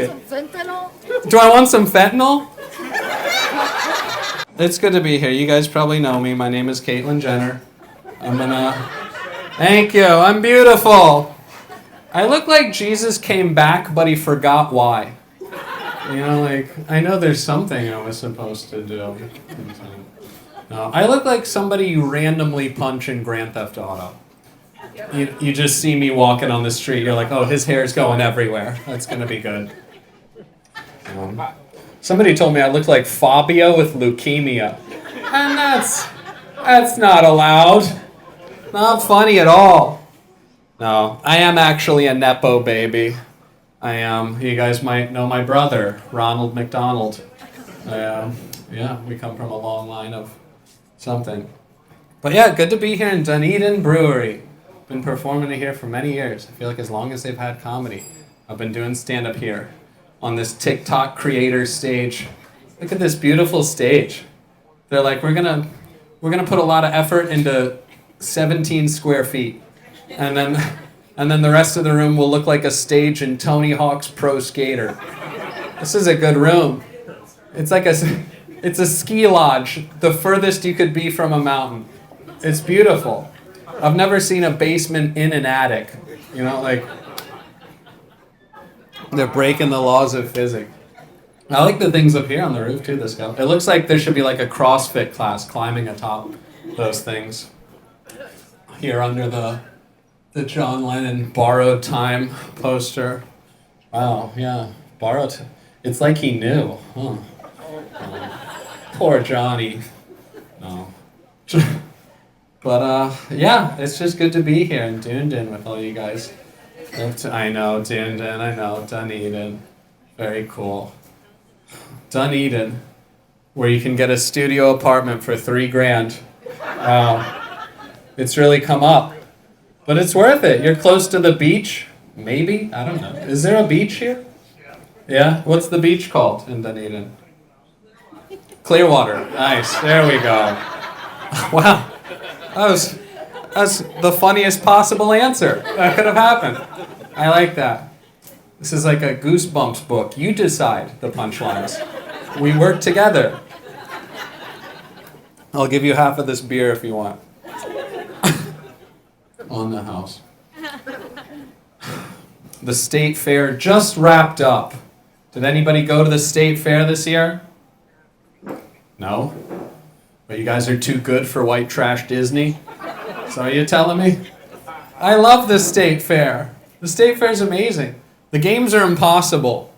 Fentanyl? Do I want some fentanyl? It's good to be here. You guys probably know me. My name is Caitlyn Jenner. Thank you. I'm beautiful. I look like Jesus came back, but he forgot why. You know, like, I know there's something I was supposed to do. No, I look like somebody you randomly punch in Grand Theft Auto. You just see me walking on the street. You're like, oh, his hair's going everywhere. That's going to be good. Somebody told me I look like Fabio with leukemia. And that's not allowed. Not funny at all. No, I am actually a Nepo baby. I am. You guys might know my brother, Ronald McDonald. Yeah, we come from a long line of something. But yeah, good to be here in Dunedin Brewery. Been performing here for many years. I feel like as long as they've had comedy, I've been doing stand-up here on this TikTok creator stage. Look at this beautiful stage. They're like, we're gonna put a lot of effort into 17 square feet, and then the rest of the room will look like a stage in Tony Hawk's Pro Skater. This is a good room. It's a ski lodge, the furthest you could be from a mountain. It's beautiful. I've never seen a basement in an attic. You know, like, they're breaking the laws of physics. I like the things up here on the roof too, this guy. It looks like there should be like a CrossFit class climbing atop those things. Here under the John Lennon Borrowed Time poster. Wow, yeah, it's like he knew. Huh. Poor Johnny. No. But yeah, it's just good to be here in Dunedin with all you guys. I know, Dunedin, I know, Dunedin. Very cool. Dunedin, where you can get a studio apartment for $3,000. Wow. It's really come up. But it's worth it. You're close to the beach. Maybe? I don't know. Is there a beach here? Yeah? What's the beach called in Dunedin? Clearwater. Nice. There we go. Wow. That was the funniest possible answer that could have happened. I like that. This is like a Goosebumps book. You decide the punchlines. We work together. I'll give you half of this beer if you want. On the house. The state fair just wrapped up. Did anybody go to the state fair this year? No? But you guys are too good for white trash Disney? So you're telling me? I love the state fair. The state fair is amazing. The games are impossible,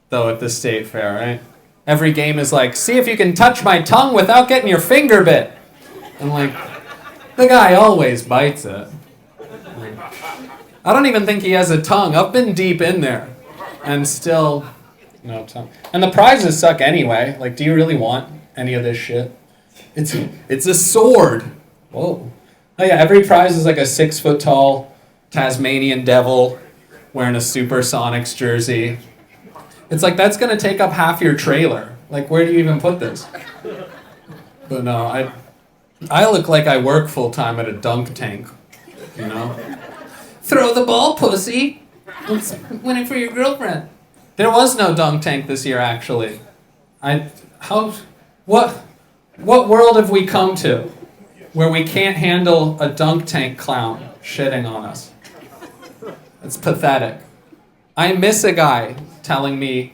though, at the state fair, right? Every game is like, see if you can touch my tongue without getting your finger bit. And like, the guy always bites it. I don't even think he has a tongue. I've been deep in there. And still, no tongue. And the prizes suck anyway. Like, do you really want any of this shit? It's a sword. Whoa. Oh yeah, every prize is like a 6-foot-tall Tasmanian devil wearing a Supersonics jersey. It's like, that's gonna take up half your trailer. Like, where do you even put this? But no, I look like I work full-time at a dunk tank, you know? Throw the ball, pussy. It's winning for your girlfriend. There was no dunk tank this year, actually. What world have we come to where we can't handle a dunk tank clown shitting on us? It's pathetic. I miss a guy telling me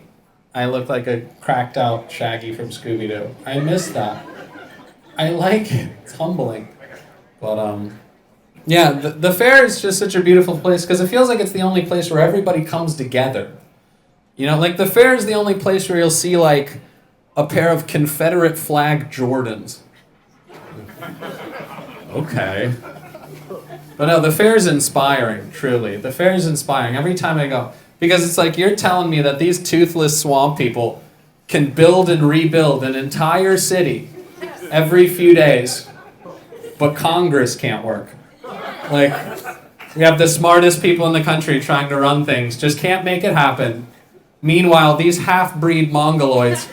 I look like a cracked out Shaggy from Scooby-Doo. I miss that. I like it. It's humbling. But yeah, the fair is just such a beautiful place because it feels like it's the only place where everybody comes together. You know, like the fair is the only place where you'll see like a pair of Confederate flag Jordans. Okay. But no, the fair is inspiring, truly. The fair is inspiring every time I go. Because it's like you're telling me that these toothless swamp people can build and rebuild an entire city every few days, but Congress can't work. Like, we have the smartest people in the country trying to run things, just can't make it happen. Meanwhile, these half-breed mongoloids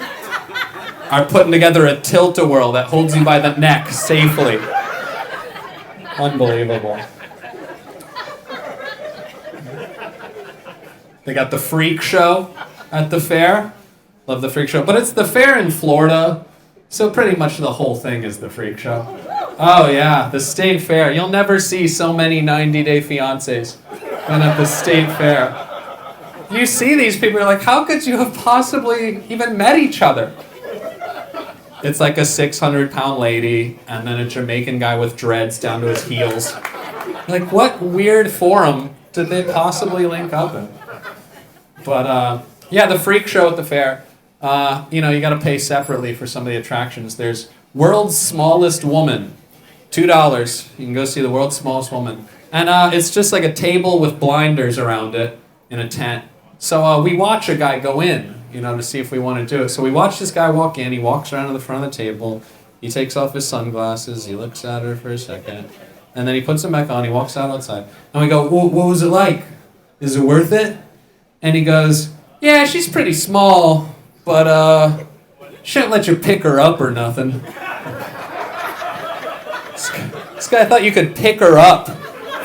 are putting together a tilt-a-whirl that holds you by the neck safely. Unbelievable. They got the freak show. at the fair. Love the freak show. But it's the fair in Florida, so pretty much the whole thing is the freak show. Oh yeah, the state fair. You'll never see so many 90-day fiancés than at the state fair. You see these people, you're like, how could you have possibly even met each other? It's like a 600-pound lady and then a Jamaican guy with dreads down to his heels. Like, what weird forum did they possibly link up in? But, yeah, the freak show at the fair. You gotta pay separately for some of the attractions. There's World's Smallest Woman, $2. You can go see the World's Smallest Woman. And it's just like a table with blinders around it in a tent. So we watch a guy go in, to see if we want to do it. So we watch this guy walk in. He walks around to the front of the table. He takes off his sunglasses. He looks at her for a second. And then he puts them back on. He walks outside. And we go, what was it like? Is it worth it? And he goes, yeah, she's pretty small, but shouldn't let you pick her up or nothing. This guy thought you could pick her up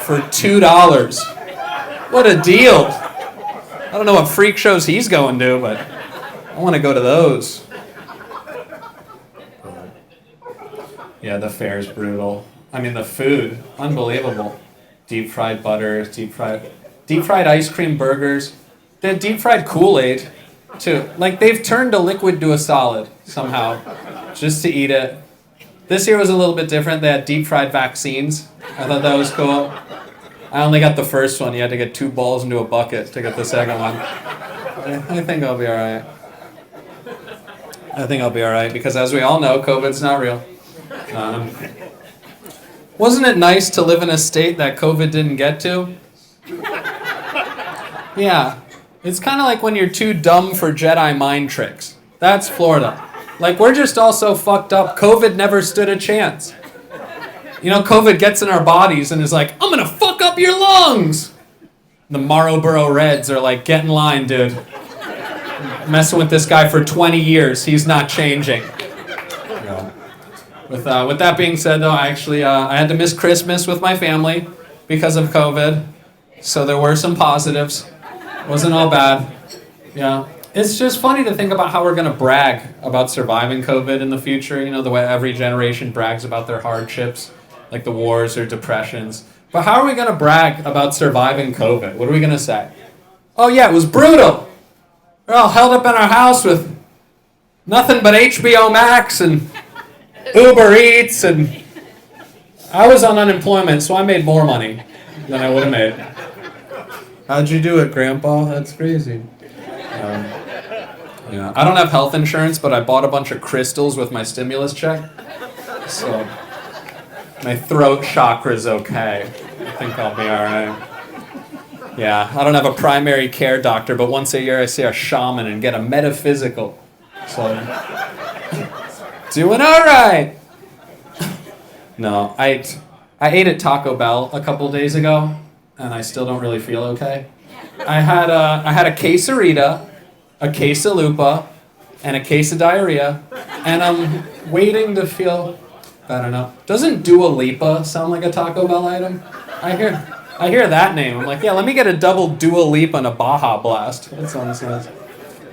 for $2. What a deal. I don't know what freak shows he's going to, but I want to go to those. Yeah, the fair's brutal. I mean, the food, unbelievable. Deep fried butter, deep fried ice cream burgers. They had deep fried Kool-Aid, too. Like, they've turned a liquid to a solid, somehow, just to eat it. This year was a little bit different. They had deep fried vaccines. I thought that was cool. I only got the first one. You had to get 2 balls into a bucket to get the second one. I think I'll be alright. Because as we all know, COVID's not real. Wasn't it nice to live in a state that COVID didn't get to? Yeah. It's kind of like when you're too dumb for Jedi mind tricks. That's Florida. Like, we're just all so fucked up. COVID never stood a chance. COVID gets in our bodies and is like, I'm gonna fuck up your lungs! The Marlboro Reds are like, get in line, dude. Messing with this guy for 20 years. He's not changing. Yeah. With that being said, though, I had to miss Christmas with my family because of COVID. So there were some positives. Wasn't all bad. Yeah. It's just funny to think about how we're going to brag about surviving COVID in the future. The way every generation brags about their hardships, like the wars or depressions. But how are we going to brag about surviving COVID? What are we going to say? Oh, yeah, it was brutal. We're all held up in our house with nothing but HBO Max and Uber Eats. And I was on unemployment, so I made more money than I would have made. How'd you do it, Grandpa? That's crazy. Yeah, I don't have health insurance, but I bought a bunch of crystals with my stimulus check. So my throat chakra's okay. I think I'll be all right. Yeah, I don't have a primary care doctor, but once a year I see a shaman and get a metaphysical. So doing all right. No, I ate at Taco Bell a couple days ago, and I still don't really feel okay. I had a quesarita, a quesalupa, and a case of diarrhea, and I'm waiting to feel better now. Doesn't Dua Lipa sound like a Taco Bell item? I hear that name. I'm like, yeah, let me get a double Dua Lipa and a Baja Blast. That sounds nice.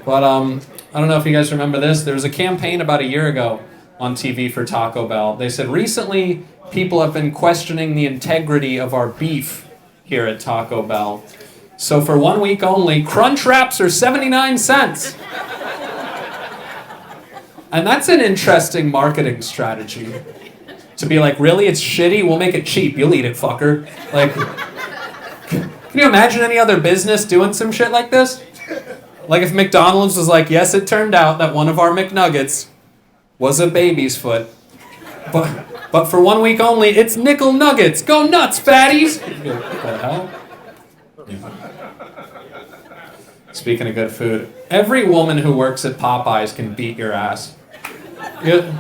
But I don't know if you guys remember this. There was a campaign about a year ago on TV for Taco Bell. They said, recently people have been questioning the integrity of our beef here at Taco Bell. So for 1 week only, Crunch Wraps are 79 cents. And that's an interesting marketing strategy. To be like, really, it's shitty? We'll make it cheap. You'll eat it, fucker. Like, can you imagine any other business doing some shit like this? Like if McDonald's was like, yes, it turned out that one of our McNuggets was a baby's foot. But for 1 week only, it's nickel nuggets. Go nuts, fatties! What the hell? Yeah. Speaking of good food, every woman who works at Popeyes can beat your ass. You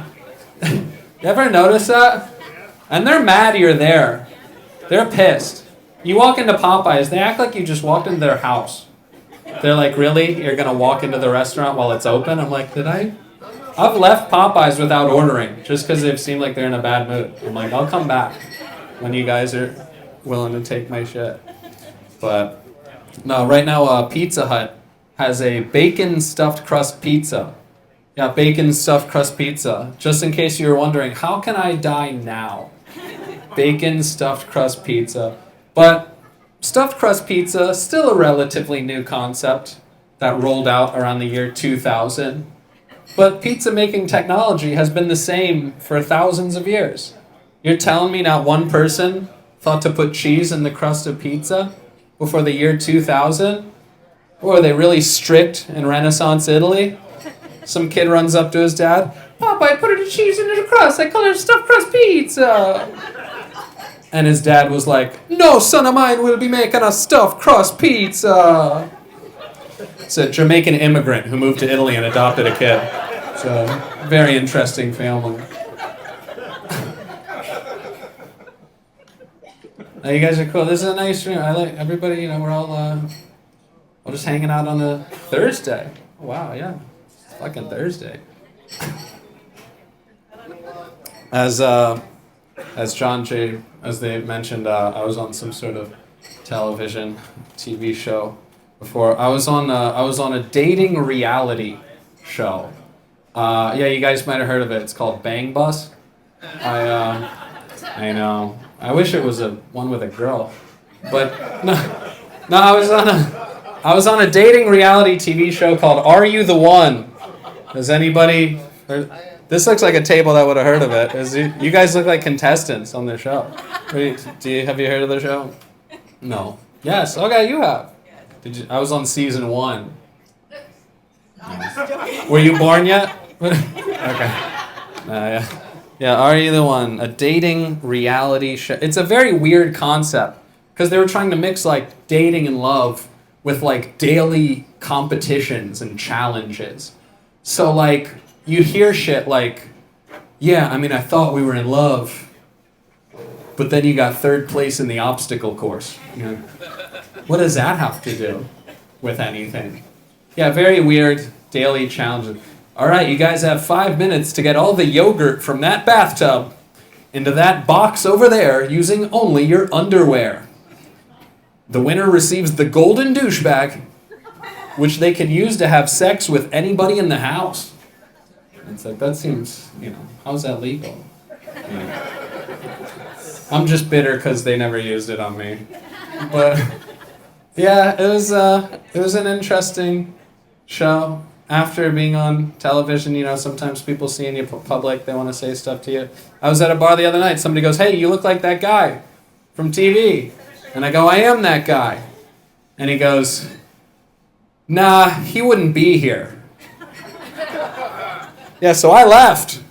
ever notice that? And they're mad you're there. They're pissed. You walk into Popeyes, they act like you just walked into their house. They're like, really? You're going to walk into the restaurant while it's open? I'm like, I've left Popeyes without ordering just because they've seemed like they're in a bad mood. I'm like, I'll come back when you guys are willing to take my shit. But no, right now Pizza Hut has a bacon stuffed crust pizza. Yeah, bacon stuffed crust pizza. Just in case you were wondering, how can I die now? Bacon stuffed crust pizza. But stuffed crust pizza, still a relatively new concept that rolled out around the year 2000. But pizza making technology has been the same for thousands of years. You're telling me not one person thought to put cheese in the crust of pizza before the year 2000? Or were they really strict in Renaissance Italy? Some kid runs up to his dad, "Papa, I put the cheese into the crust. I call it stuffed crust pizza." And his dad was like, "No son of mine will be making a stuffed crust pizza." It's a Jamaican immigrant who moved to Italy and adopted a kid. It's a very interesting family. Oh, you guys are cool. This is a nice room. I like everybody, we're all just hanging out on a Thursday. Wow, yeah. It's fucking Thursday. As John J, as they mentioned, I was on some sort of television, TV show before. I was on a dating reality show. Yeah, you guys might have heard of it. It's called Bang Bus. I know. I wish it was one with a girl, but no. I was on a dating reality TV show called Are You the One? Does anybody? This looks like a table that would have heard of it. You guys look like contestants on the show. Have you heard of the show? No. Yes. Okay, you have. I was on season 1. Were you born yet? Okay. Yeah. Yeah, Are You the One? A dating reality show. It's a very weird concept because they were trying to mix like dating and love with like daily competitions and challenges. So like you hear shit like, yeah, I mean, I thought we were in love, but then you got 3rd place in the obstacle course. What does that have to do with anything? Yeah, very weird daily challenges. All right, you guys have 5 minutes to get all the yogurt from that bathtub into that box over there using only your underwear. The winner receives the golden douche bag, which they can use to have sex with anybody in the house. It's like, that seems, how's that legal? I'm just bitter because they never used it on me. But yeah, it was an interesting show. After being on television, sometimes people see in you public, they want to say stuff to you. I was at a bar the other night, somebody goes, "Hey, you look like that guy from TV." And I go, "I am that guy." And he goes, "Nah, he wouldn't be here." Yeah, so I left.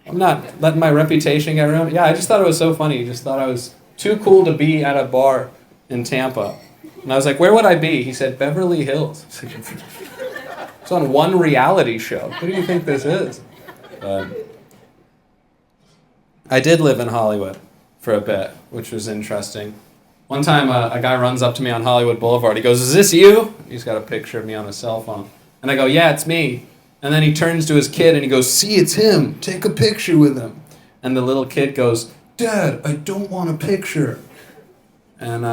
I'm not letting my reputation get ruined. Yeah, I just thought it was so funny. Just thought I was too cool to be at a bar in Tampa. And I was like, "Where would I be?" He said, "Beverly Hills." It's on one reality show. What do you think this is? I did live in Hollywood for a bit, which was interesting. One time a guy runs up to me on Hollywood Boulevard. He goes, "Is this you?" He's got a picture of me on his cell phone. And I go, "Yeah, it's me." And then he turns to his kid and he goes, "See, it's him. Take a picture with him." And the little kid goes, "Dad, I don't want a picture." And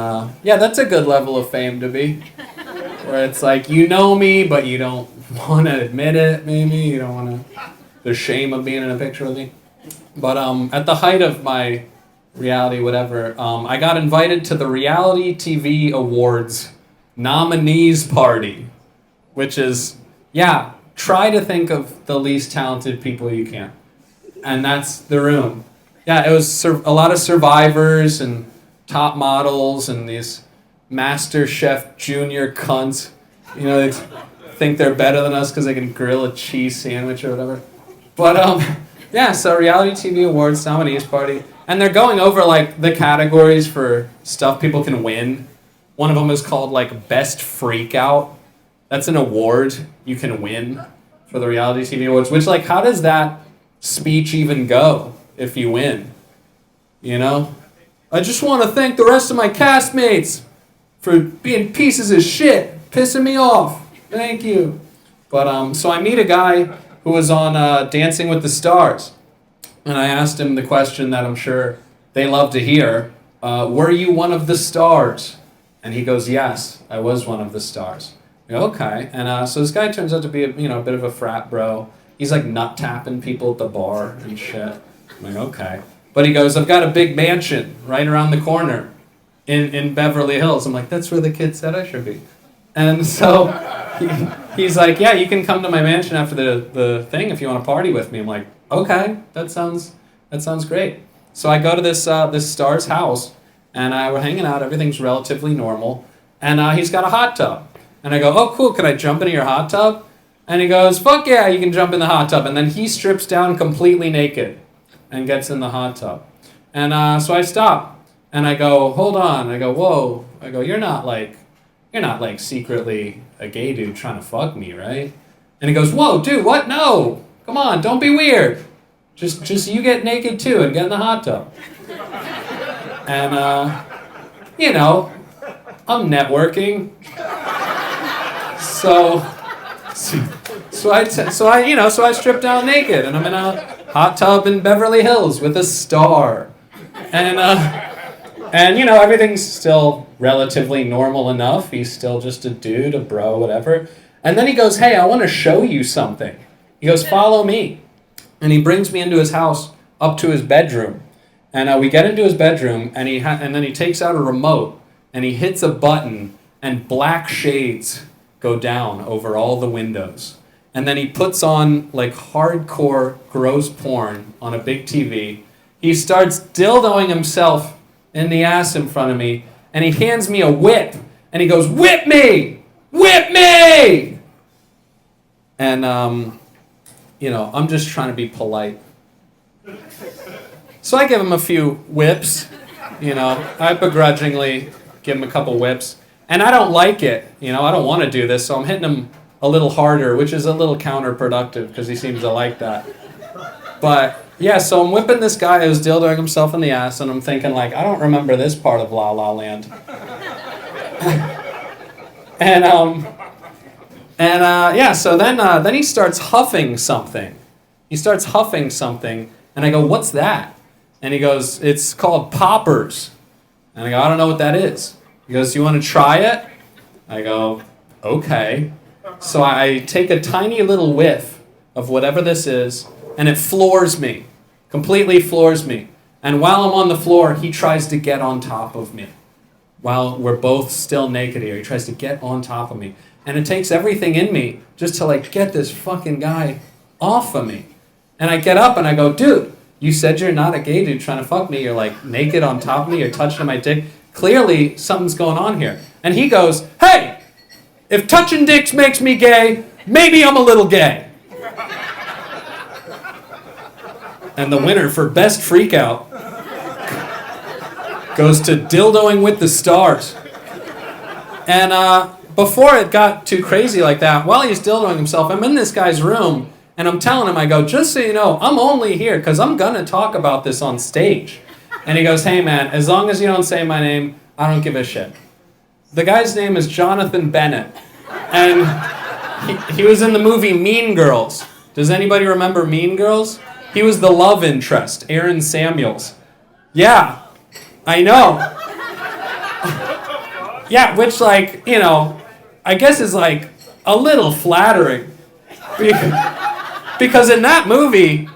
yeah, that's a good level of fame to be. Where it's like, you know me, but you don't want to admit it, maybe. You don't want to... The shame of being in a picture with me. But at the height of my reality, whatever, I got invited to the Reality TV Awards nominees party. Which is, yeah, try to think of the least talented people you can. And that's the room. Yeah, it was a lot of survivors and top models and these Master Chef Junior cunts. They think they're better than us because they can grill a cheese sandwich or whatever. But yeah, so Reality TV Awards nominees party. And they're going over like the categories for stuff people can win. One of them is called like Best Freak Out. That's an award you can win for the Reality TV Awards. Which, like, how does that speech even go if you win? I just want to thank the rest of my castmates for being pieces of shit, pissing me off. Thank you. But so I meet a guy who was on Dancing with the Stars. And I asked him the question that I'm sure they love to hear. Were you one of the stars? And he goes, "Yes, I was one of the stars." Okay. And so this guy turns out to be a bit of a frat bro. He's like nut tapping people at the bar and shit. I'm like, okay. But he goes, I've got a big mansion right around the corner in Beverly Hills. I'm like, that's where the kid said I should be. And so he's like, yeah, you can come to my mansion after the thing if you want to party with me. I'm like, okay, that sounds great. So I go to this star's house, and we're hanging out. Everything's relatively normal. And he's got a hot tub. And I go, oh, cool, can I jump into your hot tub? And he goes, fuck yeah, you can jump in the hot tub. And then he strips down completely naked and gets in the hot tub. And so I stop, and I go, hold on. I go, whoa. I go, you're not like secretly a gay dude trying to fuck me, right? And he goes, whoa, dude, what? No. Come on, don't be weird. Just you get naked too and get in the hot tub. And, I'm networking. So I strip down naked, and I'm in a hot tub in Beverly Hills with a star. And everything's still relatively normal enough. He's still just a dude, a bro, whatever. And then he goes, hey, I want to show you something. He goes, follow me. And he brings me into his house, up to his bedroom. And we get into his bedroom, and then he takes out a remote, and he hits a button, and black shades go down over all the windows. And then he puts on like hardcore gross porn on a big TV. He starts dildoing himself in the ass in front of me, and he hands me a whip, and he goes, whip me! Whip me! And, I'm just trying to be polite. So I give him a few whips, I begrudgingly give him a couple whips. And I don't like it, I don't want to do this, so I'm hitting him a little harder, which is a little counterproductive because he seems to like that. But yeah, so I'm whipping this guy who's dildoing himself in the ass, and I'm thinking like, I don't remember this part of La La Land. So then he starts huffing something. And I go, what's that? And he goes, it's called poppers. And I go, I don't know what that is. He goes, you want to try it? I go, okay. So I take a tiny little whiff of whatever this is, and it floors me, completely floors me. And while I'm on the floor, he tries to get on top of me. While we're both still naked here, he tries to get on top of me. And it takes everything in me just to like get this fucking guy off of me. And I get up and I go, dude, you said you're not a gay dude trying to fuck me. You're like naked on top of me. You're touching my dick. Clearly something's going on here. And he goes, hey, if touching dicks makes me gay, maybe I'm a little gay. And the winner for best freakout goes to dildoing with the stars. And before it got too crazy like that, while he's dildoing himself, I'm in this guy's room, and I'm telling him, I go, just so you know, I'm only here because I'm going to talk about this on stage. And he goes, hey man, as long as you don't say my name, I don't give a shit. The guy's name is Jonathan Bennett. And he was in the movie Mean Girls. Does anybody remember Mean Girls? He was the love interest, Aaron Samuels. Yeah, I know. Yeah, which like, I guess is like a little flattering. Because in that movie,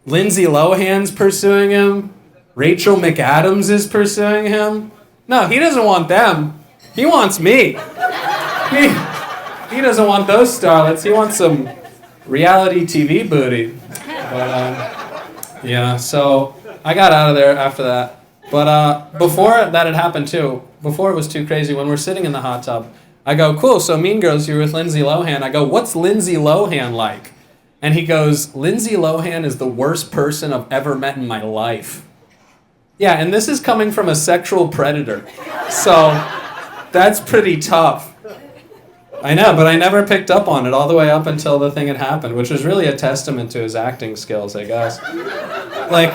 Lindsay Lohan's pursuing him. Rachel McAdams is pursuing him. No, he doesn't want them. He wants me. He doesn't want those starlets. He wants some reality TV booty. But, so I got out of there after that. But before that had happened too, before it was too crazy, when we're sitting in the hot tub, I go, cool, so Mean Girls, you're with Lindsay Lohan. I go, what's Lindsay Lohan like? And he goes, Lindsay Lohan is the worst person I've ever met in my life. Yeah, and this is coming from a sexual predator. So that's pretty tough. I know, but I never picked up on it all the way up until the thing had happened, which was really a testament to his acting skills, I guess. Like,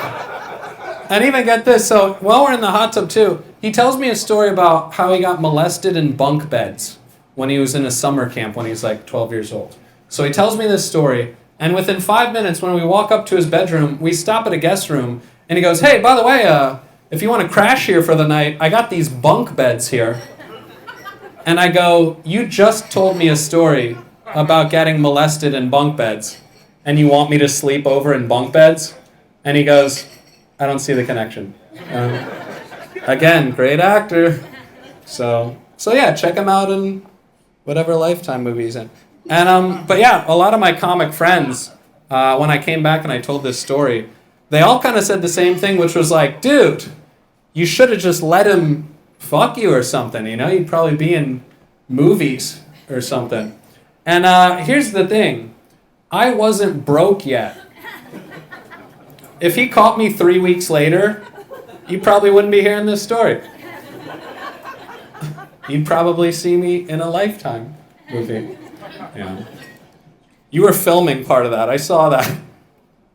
and even get this, so while we're in the hot tub too, he tells me a story about how he got molested in bunk beds when he was in a summer camp when he was like 12 years old. So he tells me this story, and within 5 minutes when we walk up to his bedroom, we stop at a guest room, and he goes, hey, by the way, if you want to crash here for the night, I got these bunk beds here. And I go, you just told me a story about getting molested in bunk beds, and you want me to sleep over in bunk beds? And he goes, I don't see the connection. Again, great actor. So yeah, check him out in whatever Lifetime movie he's in. And but yeah, a lot of my comic friends, when I came back and I told this story, they all kind of said the same thing, which was like, dude, you should have just let him fuck you or something, you know? You'd probably be in movies or something. And here's the thing. I wasn't broke yet. If he caught me 3 weeks later, you probably wouldn't be hearing this story. You'd probably see me in a Lifetime movie. Yeah. You were filming part of that. I saw that.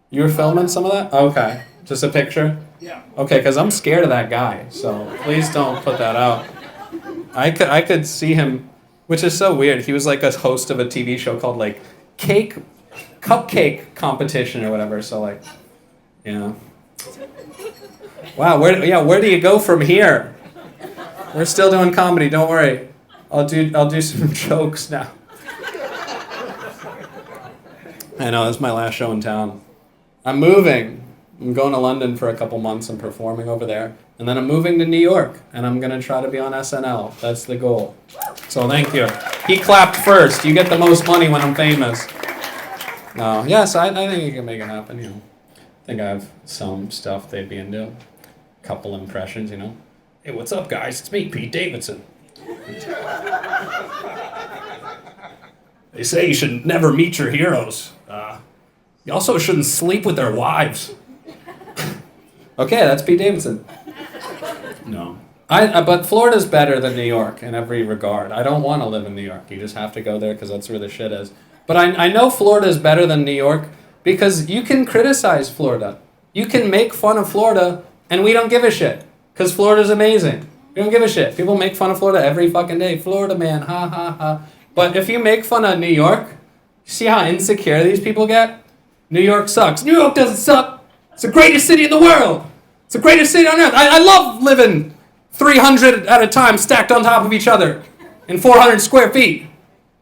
You were filming some of that? Okay. Just a picture? Yeah. Okay, because I'm scared of that guy, so please don't put that out. I could see him, which is so weird. He was like a host of a TV show called like Cupcake Competition or whatever, so like, yeah. Wow, where do you go from here? We're still doing comedy, don't worry. I'll do some jokes now. I know, this is my last show in town. I'm moving. I'm going to London for a couple months and performing over there. And then I'm moving to New York, and I'm going to try to be on SNL. That's the goal. So thank you. He clapped first. You get the most money when I'm famous. No, yes, I think you can make it happen, you know. I think I have some stuff they'd be into. A couple impressions, you know. Hey, what's up, guys? It's me, Pete Davidson. They say you should never meet your heroes. You also shouldn't sleep with their wives. Okay, that's Pete Davidson. No. But Florida's better than New York in every regard. I don't want to live in New York. You just have to go there because that's where the shit is. But I know Florida's better than New York because you can criticize Florida. You can make fun of Florida and we don't give a shit because Florida's amazing. We don't give a shit. People make fun of Florida every fucking day. Florida man, ha ha ha. But if you make fun of New York, see how insecure these people get? New York sucks. New York doesn't suck. It's the greatest city in the world. It's the greatest city on earth. I love living 300 at a time stacked on top of each other in 400 square feet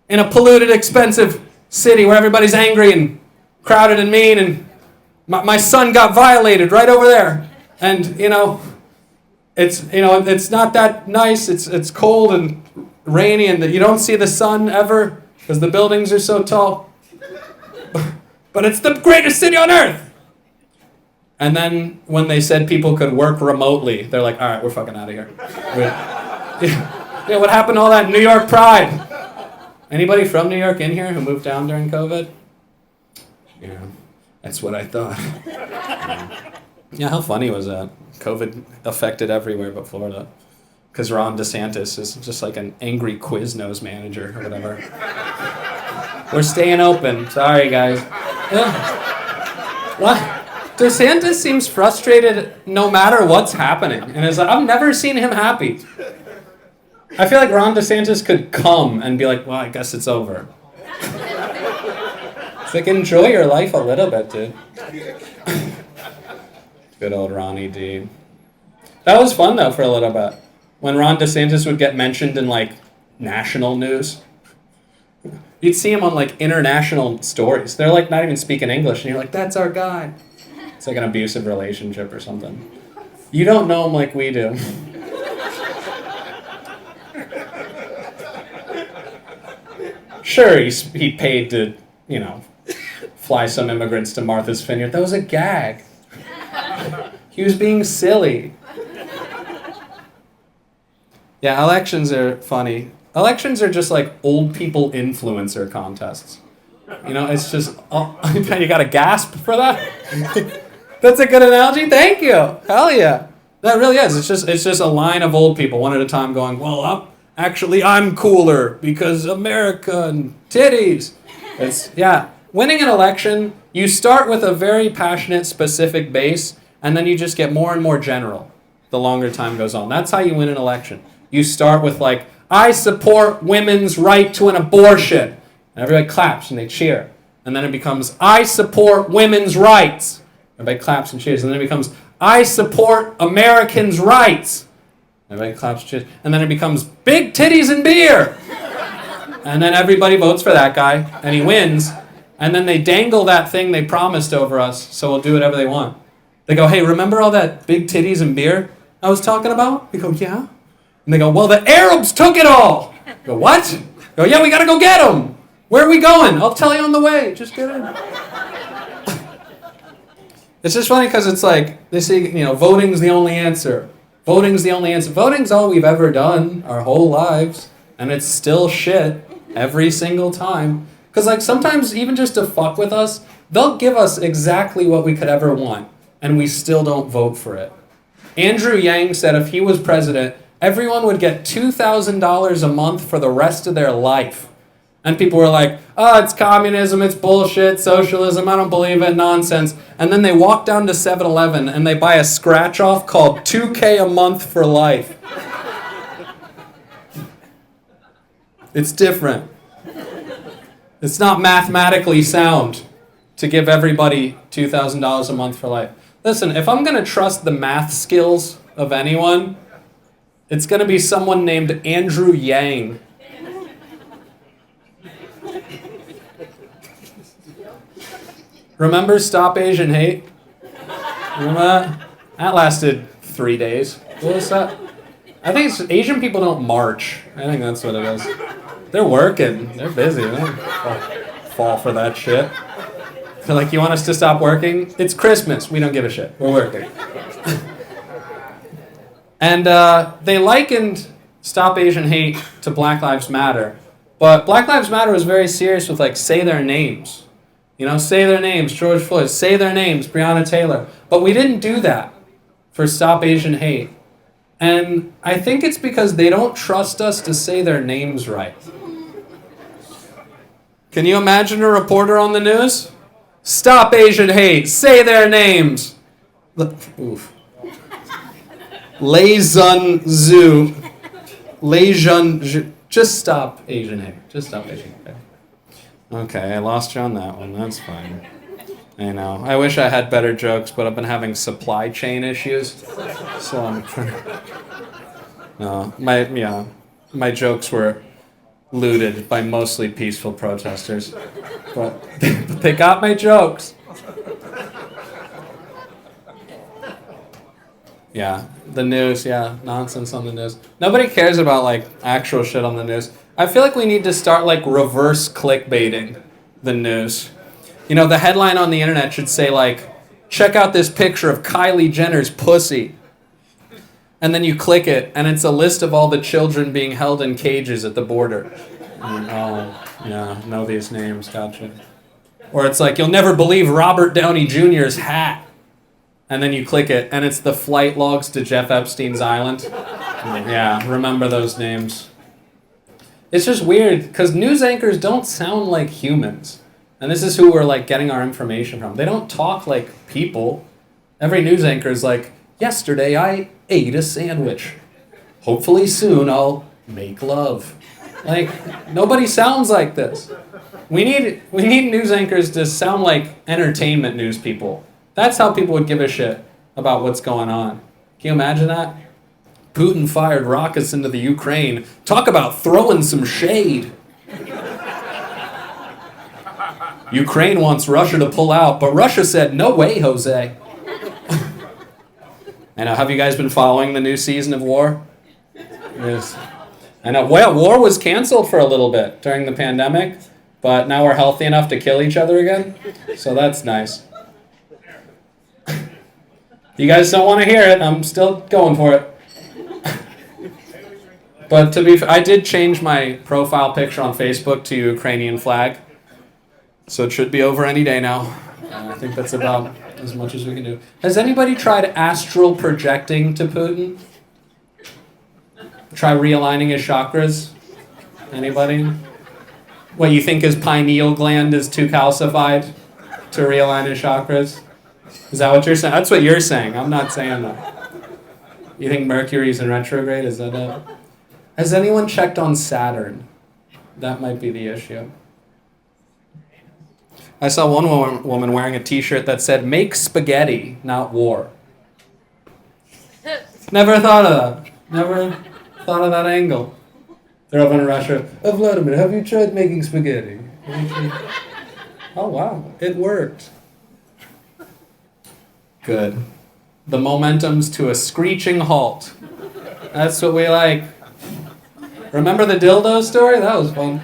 in a polluted, expensive city where everybody's angry and crowded and mean, and my son got violated right over there. And, it's not that nice. It's cold and rainy, and you don't see the sun ever because the buildings are so tall. But it's the greatest city on earth. And then when they said people could work remotely, they're like, all right, we're fucking out of here. Yeah, what happened to all that New York pride? Anybody from New York in here who moved down during COVID? Yeah, that's what I thought. Yeah, how funny was that? COVID affected everywhere but Florida. Because Ron DeSantis is just like an angry Quiznos manager or whatever. We're staying open. Sorry, guys. What? DeSantis seems frustrated no matter what's happening. And I've never seen him happy. I feel like Ron DeSantis could come and be like, well, I guess it's over. It's like, enjoy your life a little bit, dude. Good old Ronnie D. That was fun, though, for a little bit. When Ron DeSantis would get mentioned in, like, national news. You'd see him on, like, international stories. They're, like, not even speaking English, and you're like, that's our guy. It's like an abusive relationship or something. You don't know him like we do. Sure, he paid to, fly some immigrants to Martha's Vineyard. That was a gag. He was being silly. Yeah, elections are funny. Elections are just like old people influencer contests. It's just, you gotta gasp for that? That's a good analogy? Thank you. Hell yeah. That really is. It's just a line of old people, one at a time, going, well, I'm cooler because America and titties. Winning an election, you start with a very passionate, specific base, and then you just get more and more general the longer time goes on. That's how you win an election. You start with like, I support women's right to an abortion. And everybody claps and they cheer. And then it becomes, I support women's rights. Everybody claps and cheers. And then it becomes, I support Americans' rights. Everybody claps, cheers. And then it becomes big titties and beer. And then everybody votes for that guy, and he wins. And then they dangle that thing they promised over us, so we'll do whatever they want. They go, hey, remember all that big titties and beer I was talking about? We go, yeah. And they go, well, the Arabs took it all. We go, what? We go, yeah, we got to go get them. Where are we going? I'll tell you on the way. Just get in. It's just funny because it's like, they say, voting's the only answer. Voting's the only answer. Voting's all we've ever done our whole lives, and it's still shit every single time. Because like sometimes even just to fuck with us, they'll give us exactly what we could ever want, and we still don't vote for it. Andrew Yang said if he was president, everyone would get $2,000 a month for the rest of their life. And people were like, oh, it's communism, it's bullshit, socialism, I don't believe it, nonsense. And then they walk down to 7-Eleven and they buy a scratch-off called $2K a month for life. It's different. It's not mathematically sound to give everybody $2,000 a month for life. Listen, if I'm going to trust the math skills of anyone, it's going to be someone named Andrew Yang. Remember Stop Asian Hate? Remember that? That lasted 3 days. What was that? I think it's Asian people don't march. I think that's what it is. They're working. They're busy. They don't fall for that shit. They're like, you want us to stop working? It's Christmas. We don't give a shit. We're working. And they likened Stop Asian Hate to Black Lives Matter. But Black Lives Matter was very serious with like, say their names. Say their names, George Floyd, say their names, Breonna Taylor. But we didn't do that for Stop Asian Hate. And I think it's because they don't trust us to say their names right. Can you imagine a reporter on the news? Stop Asian Hate, say their names. Oof. Lei Zun Zhu. Lei Zun Zhu. Just stop Asian Hate. Just stop Asian Hate. Okay, I lost you on that one. That's fine. I know. I wish I had better jokes, but I've been having supply chain issues, so I'm trying. No, my jokes were looted by mostly peaceful protesters, but they got my jokes. Yeah, the news. Yeah, nonsense on the news. Nobody cares about like actual shit on the news. I feel like we need to start like reverse clickbaiting the news. The headline on the internet should say like, check out this picture of Kylie Jenner's pussy. And then you click it and it's a list of all the children being held in cages at the border. Oh, yeah, know these names, gotcha. Or it's like, you'll never believe Robert Downey Jr.'s hat. And then you click it and it's the flight logs to Jeff Epstein's island. Yeah, remember those names. It's just weird, because news anchors don't sound like humans. And this is who we're like getting our information from. They don't talk like people. Every news anchor is like, yesterday I ate a sandwich. Hopefully soon I'll make love. Like, nobody sounds like this. We need news anchors to sound like entertainment news people. That's how people would give a shit about what's going on. Can you imagine that? Putin fired rockets into the Ukraine. Talk about throwing some shade. Ukraine wants Russia to pull out, but Russia said, no way, Jose. I know, have you guys been following the new season of War? Yes. I know, well, War was canceled for a little bit during the pandemic, but now we're healthy enough to kill each other again, so that's nice. You guys don't want to hear it, I'm still going for it. But to be fair, I did change my profile picture on Facebook to Ukrainian flag. So it should be over any day now. I think that's about as much as we can do. Has anybody tried astral projecting to Putin? Try realigning his chakras? Anybody? What, you think his pineal gland is too calcified to realign his chakras? Is that what you're saying? That's what you're saying. I'm not saying that. You think Mercury's in retrograde? Is that it? Has anyone checked on Saturn? That might be the issue. I saw one woman wearing a t-shirt that said, make spaghetti, not war. Never thought of that. Never thought of that angle. They're up in a restaurant. Oh, Vladimir, have you tried making spaghetti? Oh, wow. It worked. Good. The momentum's to a screeching halt. That's what we like. Remember the dildo story? That was fun.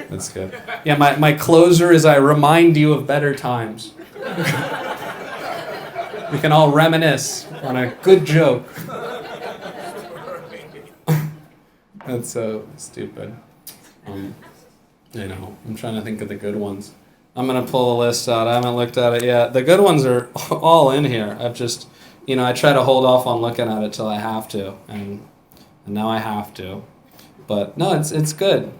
That's good. Yeah, my closer is I remind you of better times. We can all reminisce on a good joke. That's so stupid. I'm trying to think of the good ones. I'm going to pull a list out. I haven't looked at it yet. The good ones are all in here. I've just, I try to hold off on looking at it till I have to, and now I have to. But no, it's good.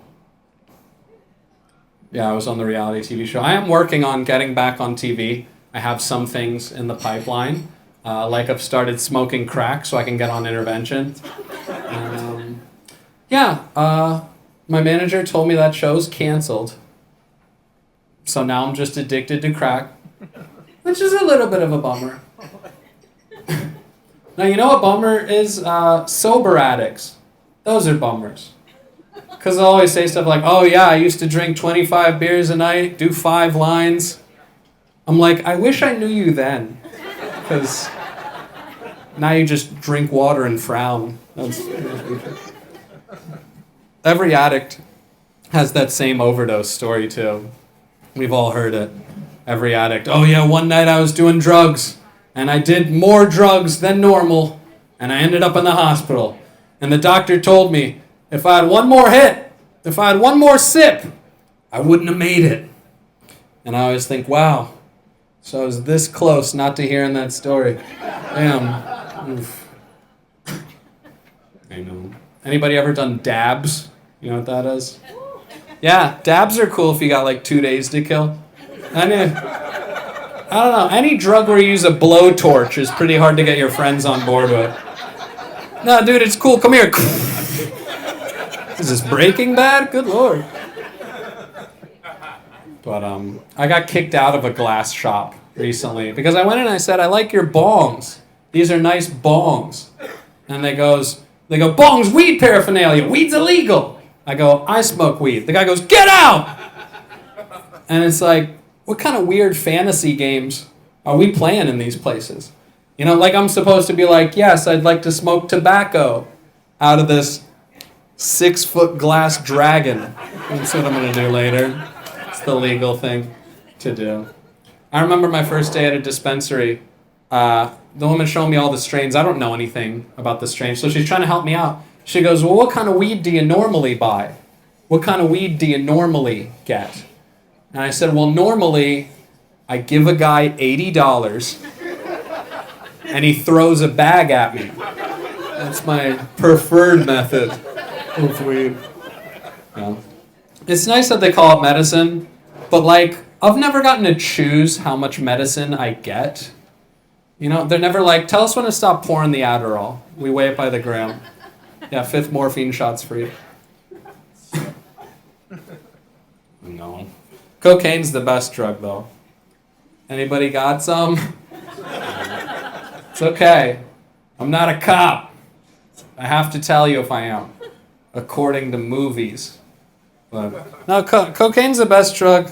Yeah, I was on the reality TV show. I am working on getting back on TV. I have some things in the pipeline. Like I've started smoking crack so I can get on intervention. My manager told me that show's canceled. So now I'm just addicted to crack, which is a little bit of a bummer. Now, you know what bummer is? Sober addicts. Those are bummers. Because they'll always say stuff like, oh yeah, I used to drink 25 beers a night, do 5 lines. I'm like, I wish I knew you then. Because now you just drink water and frown. Every addict has that same overdose story too. We've all heard it. Every addict, oh yeah, one night I was doing drugs, and I did more drugs than normal, and I ended up in the hospital. And the doctor told me, if I had one more hit, if I had one more sip, I wouldn't have made it. And I always think, wow, so I was this close not to hearing that story. Damn. Oof. I know. Anybody ever done dabs? You know what that is? Yeah, dabs are cool if you got like 2 days to kill. I don't know. Any drug where you use a blowtorch is pretty hard to get your friends on board with. No, dude, it's cool. Come here. Is this Breaking Bad? Good Lord. But I got kicked out of a glass shop recently because I went in and I said, I like your bongs. These are nice bongs. And they go, bongs, weed paraphernalia. Weed's illegal. I go, I smoke weed. The guy goes, get out! And it's like, what kind of weird fantasy games are we playing in these places? Like I'm supposed to be like, yes, I'd like to smoke tobacco out of this 6-foot glass dragon. That's what I'm going to do later. It's the legal thing to do. I remember my first day at a dispensary. The woman showed me all the strains. I don't know anything about the strains, so she's trying to help me out. She goes, well, what kind of weed do you normally buy? What kind of weed do you normally get? And I said, well, normally I give a guy $80 and he throws a bag at me. That's my preferred method of weed. Yeah. It's nice that they call it medicine, but I've never gotten to choose how much medicine I get. They're never like, tell us when to stop pouring the Adderall. We weigh it by the gram. Yeah, 5th morphine shots for you. No. Cocaine's the best drug, though. Anybody got some? It's okay. I'm not a cop. I have to tell you if I am, according to movies. But no, cocaine's the best drug,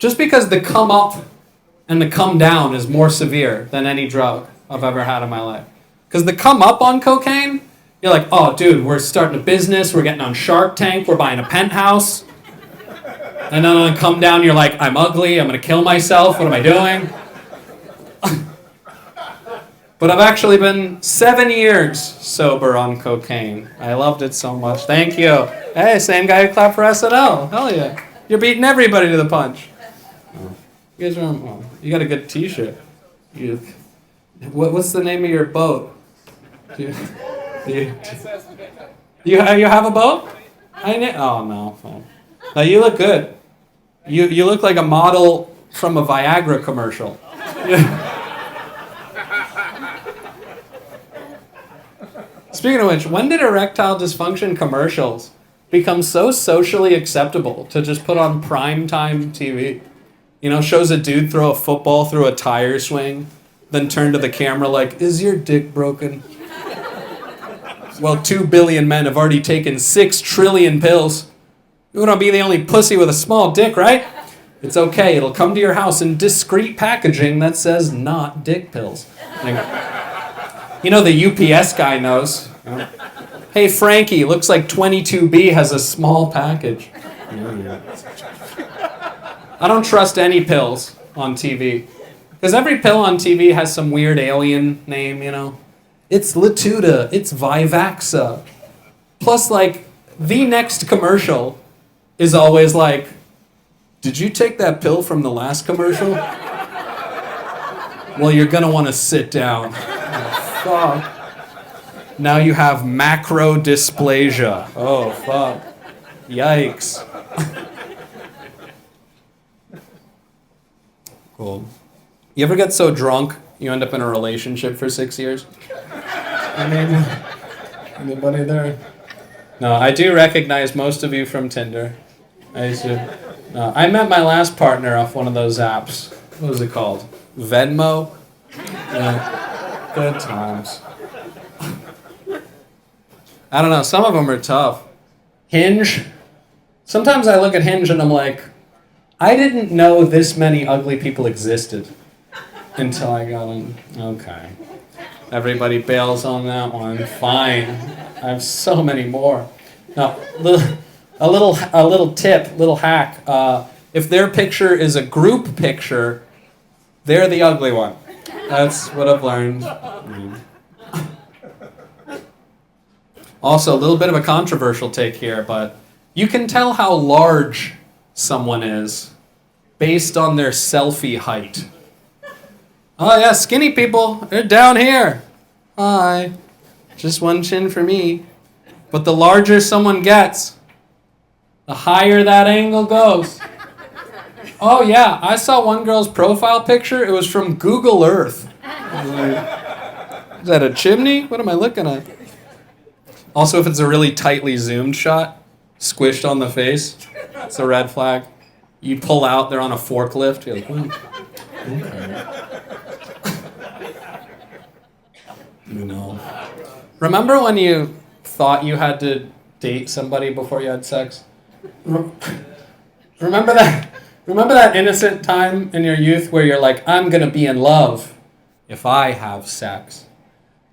just because the come up and the come down is more severe than any drug I've ever had in my life. Because the come up on cocaine, you're like, oh, dude, we're starting a business, we're getting on Shark Tank, we're buying a penthouse. And then on the come down, you're like, I'm ugly, I'm going to kill myself, what am I doing? But I've actually been 7 years sober on cocaine. I loved it so much. Thank you. Hey, same guy who clapped for SNL. Hell yeah. You're beating everybody to the punch. You guys are, you got a good t-shirt. What's the name of your boat? You have a boat? Oh, no. No, you look good. You look like a model from a Viagra commercial. Speaking of which, when did erectile dysfunction commercials become so socially acceptable to just put on primetime TV? Shows a dude throw a football through a tire swing, then turn to the camera like, is your dick broken? Well, 2 billion men have already taken 6 trillion pills. You want to be the only pussy with a small dick, right? It's okay. It'll come to your house in discreet packaging that says not dick pills. Like, you know, the UPS guy knows. Hey, Frankie, looks like 22B has a small package. I don't trust any pills on TV. Because every pill on TV has some weird alien name, you know. It's Latuda. It's Vivaxa. Plus, like, the next commercial is always like, did you take that pill from the last commercial? Well, you're going to want to sit down. Oh, fuck. Now you have macro dysplasia. Oh, fuck. Yikes. Cool. You ever get so drunk you end up in a relationship for 6 years? I mean, anybody there? No, I do recognize most of you from Tinder. I met my last partner off one of those apps. What was it called? Venmo? Yeah, good times. I don't know, some of them are tough. Hinge? Sometimes I look at Hinge and I'm like, I didn't know this many ugly people existed until I got on. Okay. Everybody bails on that one. Fine. I have so many more. Now, a little tip, little hack. If their picture is a group picture, they're the ugly one. That's what I've learned. Also, a little bit of a controversial take here, but you can tell how large someone is based on their selfie height. Oh yeah, skinny people, they're down here. Hi. Just one chin for me. But the larger someone gets, the higher that angle goes. Oh yeah, I saw one girl's profile picture. It was from Google Earth. I was like, is that a chimney? What am I looking at? Also, if it's a really tightly zoomed shot, squished on the face, it's a red flag. You pull out, they're on a forklift. You're like, okay. You know. Remember when you thought you had to date somebody before you had sex? Remember that? Remember that innocent time in your youth where you're like, I'm gonna be in love if I have sex.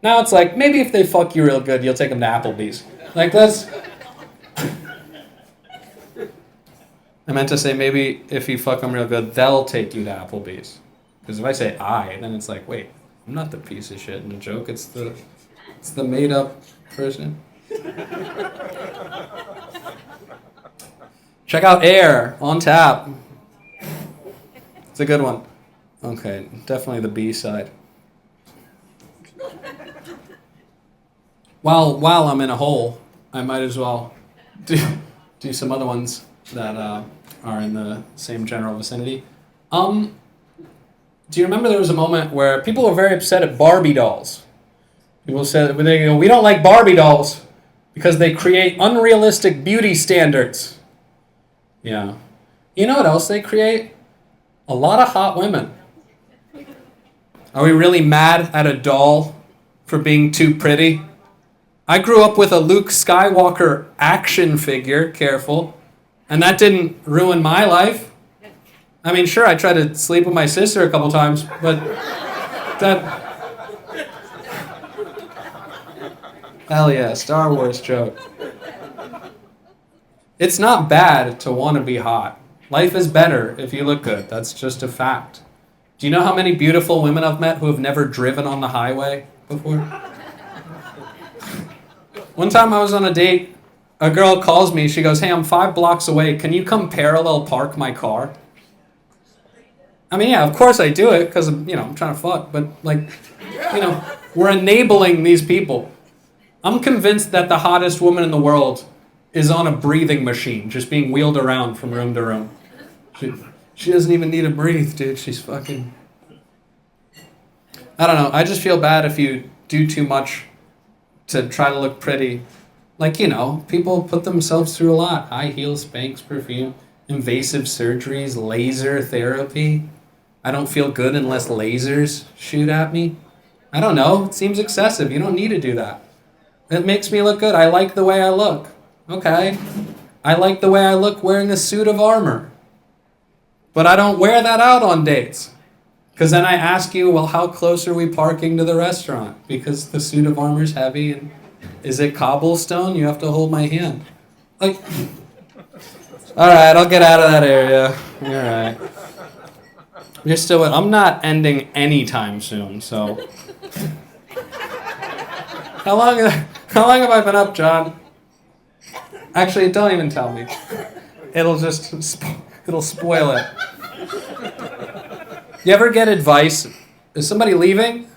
Now it's like, maybe if they fuck you real good, you'll take them to Applebee's. Like, that's... I meant to say maybe if you fuck them real good, they'll take you to Applebee's. Because if I say I, then it's like, wait, I'm not the piece of shit in the joke. It's the made up person. Check out Air on tap. It's a good one. Okay, definitely the B side. While I'm in a hole, I might as well do some other ones that are in the same general vicinity. Do you remember there was a moment where people were very upset at Barbie dolls? People said, they go, we don't like Barbie dolls because they create unrealistic beauty standards. Yeah. You know what else they create? A lot of hot women. Are we really mad at a doll for being too pretty? I grew up with a Luke Skywalker action figure, careful, and that didn't ruin my life. I mean, sure, I tried to sleep with my sister a couple times, but that... Hell yeah, Star Wars joke. It's not bad to want to be hot. Life is better if you look good. That's just a fact. Do you know how many beautiful women I've met who have never driven on the highway before? One time I was on a date, a girl calls me, she goes, hey, I'm 5 blocks away, can you come parallel park my car? I mean, yeah, of course I do it, because, I'm trying to fuck, but, we're enabling these people. I'm convinced that the hottest woman in the world is on a breathing machine, just being wheeled around from room to room. She doesn't even need to breathe, dude, she's fucking... I don't know, I just feel bad if you do too much to try to look pretty. Like, people put themselves through a lot. High heels, Spanx, perfume, invasive surgeries, laser therapy. I don't feel good unless lasers shoot at me. I don't know. It seems excessive. You don't need to do that. It makes me look good. I like the way I look. Okay. I like the way I look wearing a suit of armor. But I don't wear that out on dates. Because then I ask you, well, how close are we parking to the restaurant? Because the suit of armor is heavy, and is it cobblestone? You have to hold my hand. Like, all right, I'll get out of that area. All right. You're still. I'm not ending anytime soon. So, how long have I been up, John? Actually, don't even tell me. It'll spoil it. You ever get advice? Is somebody leaving?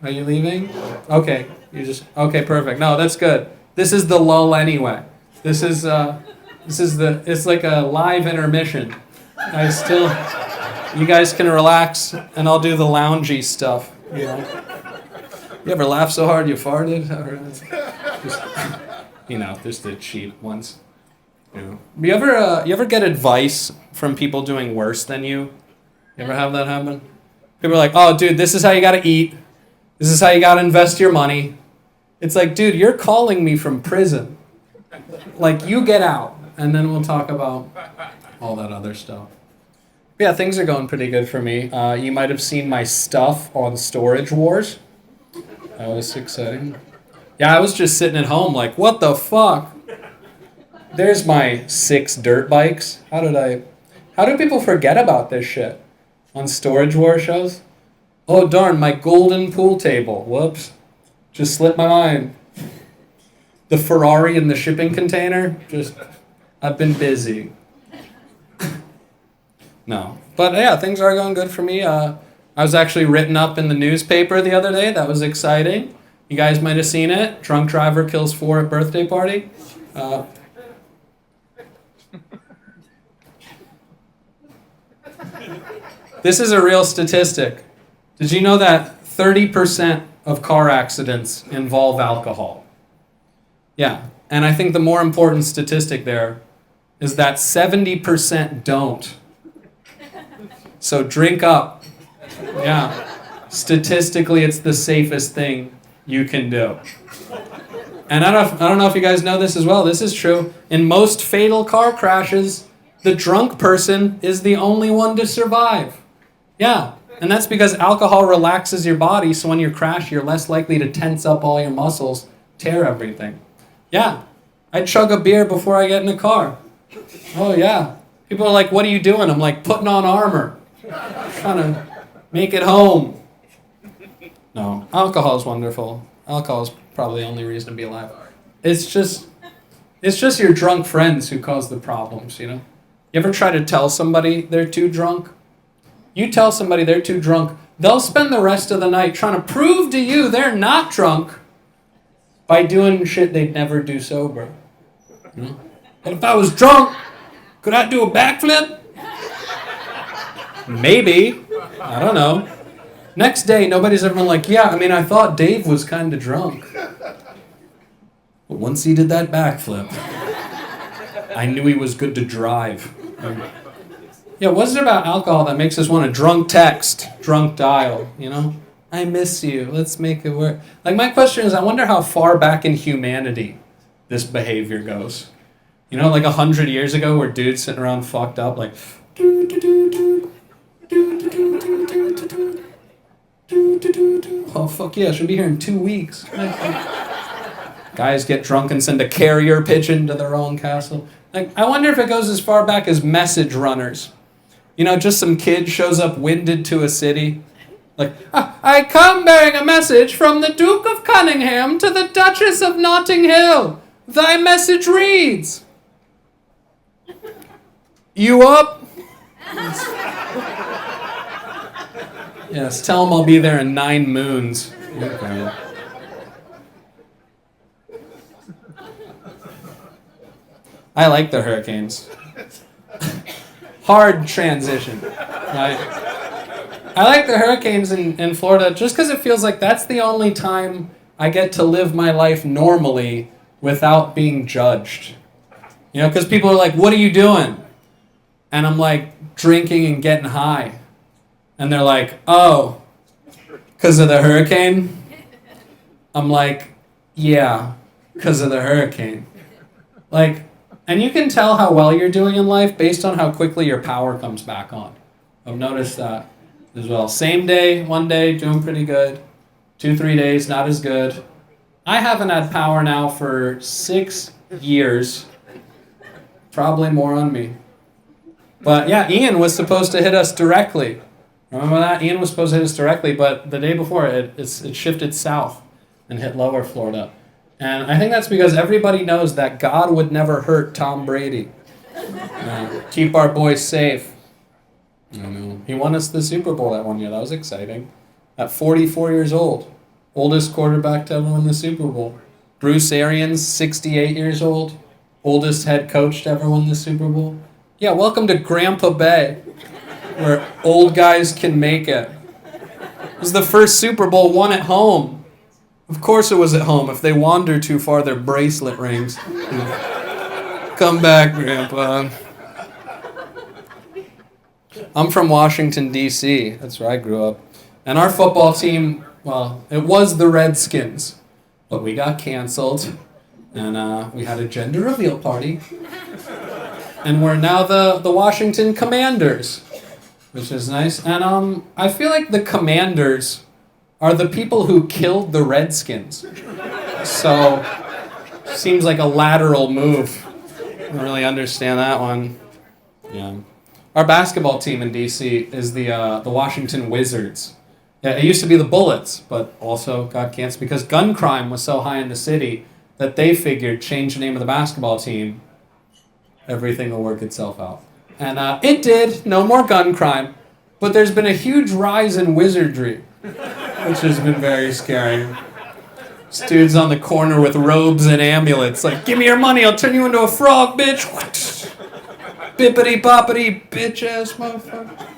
Are you leaving? Okay, okay, perfect. No, that's good. This is the lull anyway. It's like a live intermission. You guys can relax, and I'll do the loungy stuff. You ever laugh so hard you farted? Just the cheap ones. You ever get advice from people doing worse than you? You ever have that happen? People are like, oh, dude, this is how you gotta eat. This is how you gotta invest your money. It's like, dude, you're calling me from prison. Like, you get out, and then we'll talk about all that other stuff. Yeah, things are going pretty good for me. You might have seen my stuff on Storage Wars. That was exciting. Yeah, I was just sitting at home like, what the fuck? There's my 6 dirt bikes. How do people forget about this shit? On Storage War shows? Oh darn, my golden pool table. Whoops. Just slipped my mind. The Ferrari in the shipping container. I've been busy. No. But yeah, things are going good for me. I was actually written up in the newspaper the other day. That was exciting. You guys might have seen it. Drunk driver kills 4 at birthday party. This is a real statistic. Did you know that 30% of car accidents involve alcohol? Yeah, and I think the more important statistic there is that 70% don't. So drink up. Yeah, statistically it's the safest thing you can do. And I don't know if you guys know this as well. This is true. In most fatal car crashes, the drunk person is the only one to survive. Yeah, and that's because alcohol relaxes your body, so when you crash, you're less likely to tense up all your muscles, tear everything. Yeah, I chug a beer before I get in the car. Oh yeah. People are like, what are you doing? I'm like, putting on armor. Trying to make it home. No, alcohol is wonderful. Alcohol is probably the only reason to be alive. It's just your drunk friends who cause the problems, You ever try to tell somebody they're too drunk? You tell somebody they're too drunk, they'll spend the rest of the night trying to prove to you they're not drunk by doing shit they'd never do sober. And if I was drunk, could I do a backflip? Maybe. I don't know. Next day, nobody's ever been like, yeah, I thought Dave was kind of drunk. But once he did that backflip, I knew he was good to drive. Yeah, what's it about alcohol that makes us want to drunk text, drunk dial, I miss you, let's make it work. Like, my question is, I wonder how far back in humanity this behavior goes. Like 100 years ago where dudes sitting around fucked up like... Oh, fuck yeah, should be here in 2 weeks. Guys get drunk and send a carrier pigeon to their own castle. Like, I wonder if it goes as far back as message runners. Just some kid shows up winded to a city. Like, I come bearing a message from the Duke of Cunningham to the Duchess of Notting Hill. Thy message reads. You up? Yes, tell him I'll be there in 9 moons. Okay. I like the hurricanes. Hard transition, right? I like the hurricanes in Florida just because it feels like that's the only time I get to live my life normally without being judged. Because people are like, what are you doing? And I'm like, drinking and getting high. And they're like, oh, because of the hurricane? I'm like, yeah, because of the hurricane. Like, and you can tell how well you're doing in life based on how quickly your power comes back on. I've noticed that as well. Same day, one day, doing pretty good. 2-3 days, not as good. I haven't had power now for 6 years. Probably more on me. But yeah, Ian was supposed to hit us directly. Remember that? Ian was supposed to hit us directly, but the day before it shifted south and hit lower Florida. And I think that's because everybody knows that God would never hurt Tom Brady. Keep our boys safe. I know. He won us the Super Bowl that one year. That was exciting. At 44 years old. Oldest quarterback to ever win the Super Bowl. Bruce Arians, 68 years old. Oldest head coach to ever win the Super Bowl. Yeah, welcome to Grandpa Bay, where old guys can make it. It was the first Super Bowl won at home. Of course it was at home. If they wander too far, their bracelet rings. Come back, Grandpa. I'm from Washington, D.C. That's where I grew up. And our football team, well, it was the Redskins. But we got canceled. And we had a gender reveal party. And we're now the Washington Commanders, which is nice. And I feel like the Commanders are the people who killed the Redskins. So, seems like a lateral move. I don't really understand that one. Yeah. Our basketball team in D.C. is the Washington Wizards. Yeah, it used to be the Bullets, but also got canceled because gun crime was so high in the city that they figured change the name of the basketball team, everything will work itself out. And it did. No more gun crime. But there's been a huge rise in wizardry, which has been very scary. This dude's on the corner with robes and amulets, like, give me your money, I'll turn you into a frog, bitch. Bippity boppity, bitch ass motherfucker.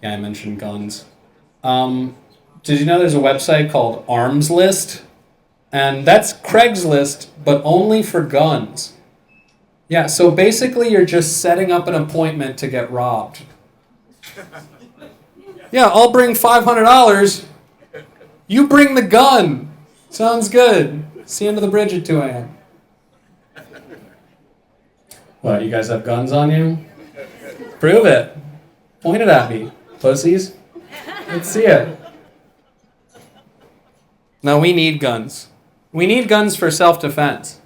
Yeah, I mentioned guns. Did you know there's a website called Arms List? And that's Craigslist, but only for guns. Yeah, so basically you're just setting up an appointment to get robbed. Yeah, I'll bring $500. You bring the gun. Sounds good. See you under the bridge at 2 a.m. What, you guys have guns on you? Prove it. Point it at me, pussies. Let's see it. No, we need guns. We need guns for self-defense.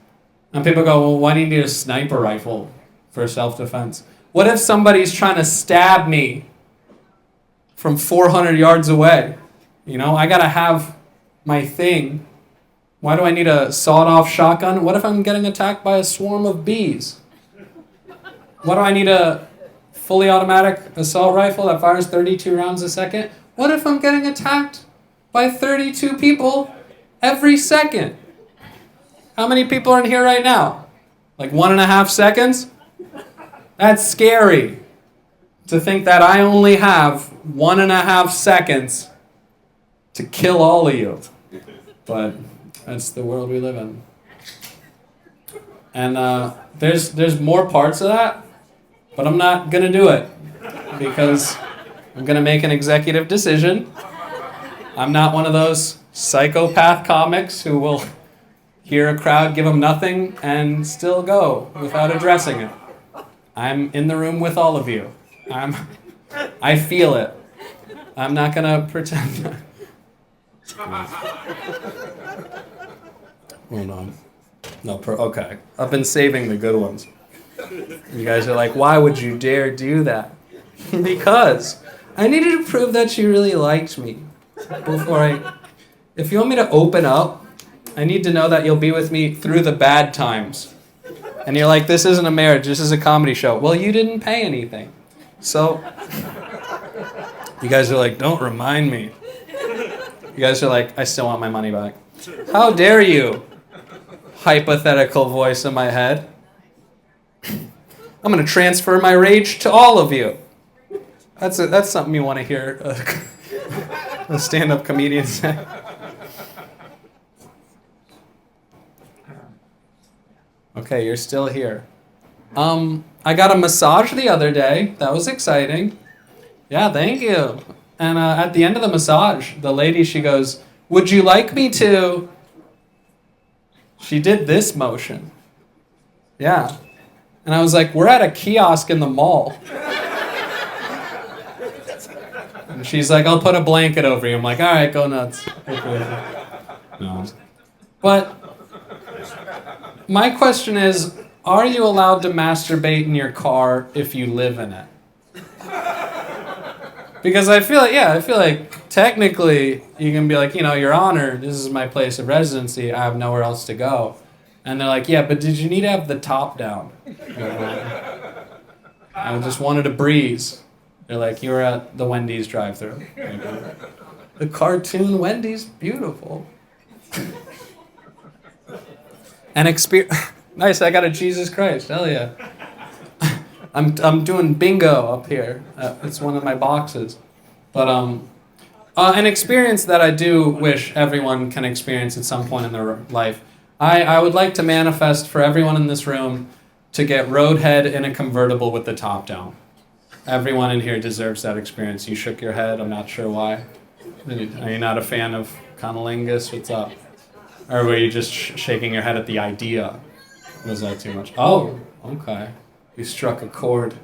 And people go, well, why do you need a sniper rifle for self-defense? What if somebody's trying to stab me from 400 yards away? You know, I gotta have my thing. Why do I need a sawed-off shotgun? What if I'm getting attacked by a swarm of bees? Why do I need a fully automatic assault rifle that fires 32 rounds a second? What if I'm getting attacked by 32 people every second? How many people are in here right now? Like 1.5 seconds? That's scary. To think that I only have 1.5 seconds to kill all of you. But that's the world we live in. And there's more parts of that, but I'm not going to do it because I'm going to make an executive decision. I'm not one of those psychopath comics who will hear a crowd give them nothing and still go without addressing it. I'm in the room with all of you. I feel it. I'm not going to pretend. Hold on. No, okay. I've been saving the good ones. You guys are like, why would you dare do that? Because I needed to prove that you really liked me before if you want me to open up, I need to know that you'll be with me through the bad times. And you're like, this isn't a marriage, this is a comedy show. Well, you didn't pay anything. So, you guys are like, don't remind me. You guys are like, I still want my money back. How dare you? Hypothetical voice in my head. I'm going to transfer my rage to all of you. That's something you want to hear a stand-up comedian say. Okay, you're still here. I got a massage the other day. That was exciting. Yeah, thank you. And at the end of the massage, the lady, she goes, "Would you like me to..." She did this motion. Yeah. And I was like, "We're at a kiosk in the mall." And she's like, "I'll put a blanket over you." I'm like, "All right, go nuts." No. But my question is, are you allowed to masturbate in your car if you live in it? Because I feel like technically you can be like, Your Honor, this is my place of residency. I have nowhere else to go. And they're like, yeah, but did you need to have the top down? I just wanted a breeze. They're like, you were at the Wendy's drive-thru. The cartoon Wendy's, beautiful. And nice, I got a Jesus Christ, hell yeah. I'm doing bingo up here. It's one of my boxes. But an experience that I do wish everyone can experience at some point in their life. I would like to manifest for everyone in this room to get roadhead in a convertible with the top down. Everyone in here deserves that experience. You shook your head, I'm not sure why. Are you not a fan of conolingus? What's up? Or were you just shaking your head at the idea? Was that too much? Oh, okay. You struck a chord.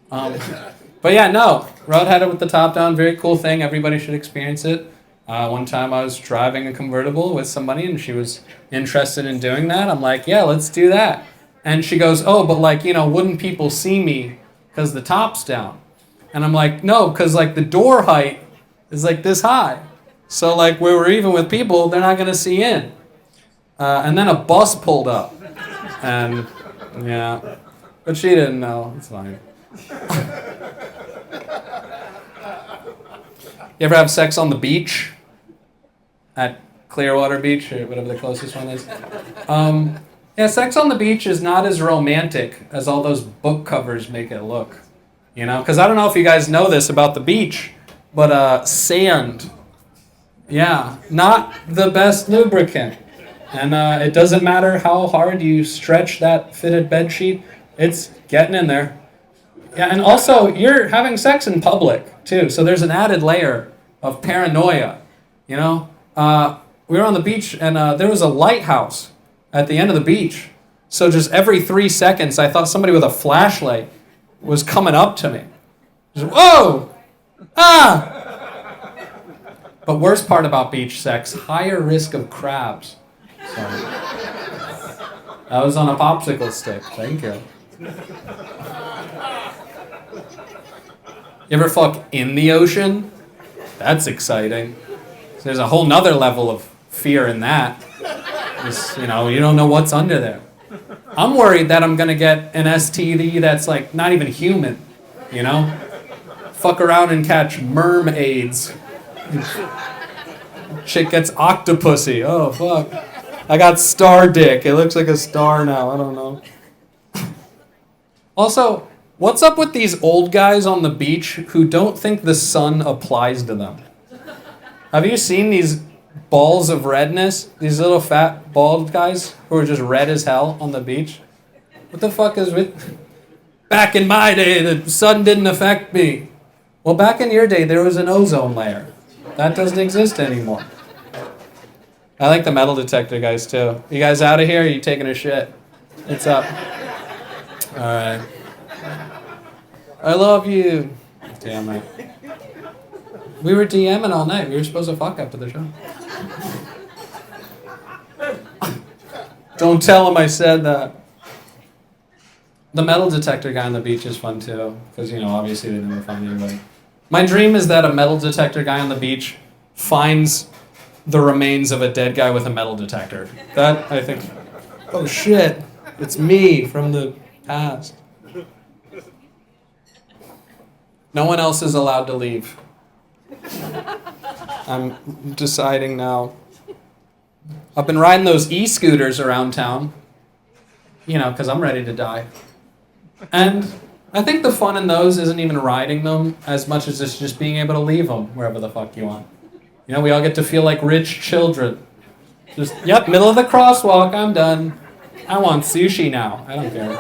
But yeah, no. Roadheaded with the top down, very cool thing. Everybody should experience it. One time I was driving a convertible with somebody and she was interested in doing that. I'm like, yeah, let's do that. And she goes, oh, but wouldn't people see me because the top's down? And I'm like, no, because the door height is this high. So we were even with people, they're not going to see in. And then a bus pulled up. And yeah. But she didn't know. It's fine. You ever have sex on the beach? At Clearwater Beach, or whatever the closest one is? Yeah, sex on the beach is not as romantic as all those book covers make it look. Because I don't know if you guys know this about the beach, but sand, yeah, not the best lubricant. And it doesn't matter how hard you stretch that fitted bed sheet, it's getting in there. Yeah, and also, you're having sex in public, too, so there's an added layer of paranoia, We were on the beach, and there was a lighthouse at the end of the beach. So just every 3 seconds, I thought somebody with a flashlight was coming up to me. Just, whoa! Ah! But worst part about beach sex, higher risk of crabs. So, I was on a popsicle stick. Thank you. You ever fuck in the ocean? That's exciting. There's a whole nother level of fear in that. Just, you don't know what's under there. I'm worried that I'm gonna get an STD that's not even human, Fuck around and catch mermaids. Chick gets octopussy. Oh, fuck. I got star dick. It looks like a star now. I don't know. Also, what's up with these old guys on the beach who don't think the sun applies to them? Have you seen these balls of redness? These little fat bald guys who are just red as hell on the beach? What the fuck is with... Back in my day, the sun didn't affect me. Well, back in your day, there was an ozone layer. That doesn't exist anymore. I like the metal detector guys, too. You guys out of here, or are you taking a shit? What's up? All right. I love you. Damn it. We were DMing all night. We were supposed to fuck after the show. Don't tell him I said that. The metal detector guy on the beach is fun too, because obviously they never find anybody. My dream is that a metal detector guy on the beach finds the remains of a dead guy with a metal detector. That, I think, oh shit, it's me from the past. No one else is allowed to leave. I'm deciding now. I've been riding those e-scooters around town, because I'm ready to die. And I think the fun in those isn't even riding them as much as it's just being able to leave them wherever the fuck you want. We all get to feel like rich children. Just, yep, middle of the crosswalk, I'm done. I want sushi now. I don't care.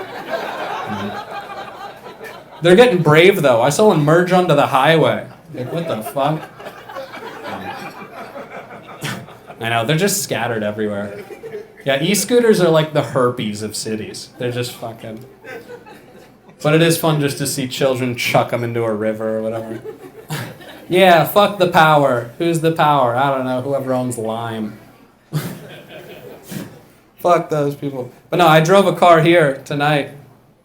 They're getting brave, though. I saw one merge onto the highway. Like, what the fuck? I know, they're just scattered everywhere. Yeah, e-scooters are like the herpes of cities. They're just fucking... But it is fun just to see children chuck them into a river or whatever. Yeah, fuck the power. Who's the power? I don't know, whoever owns Lime. Fuck those people. But no, I drove a car here tonight.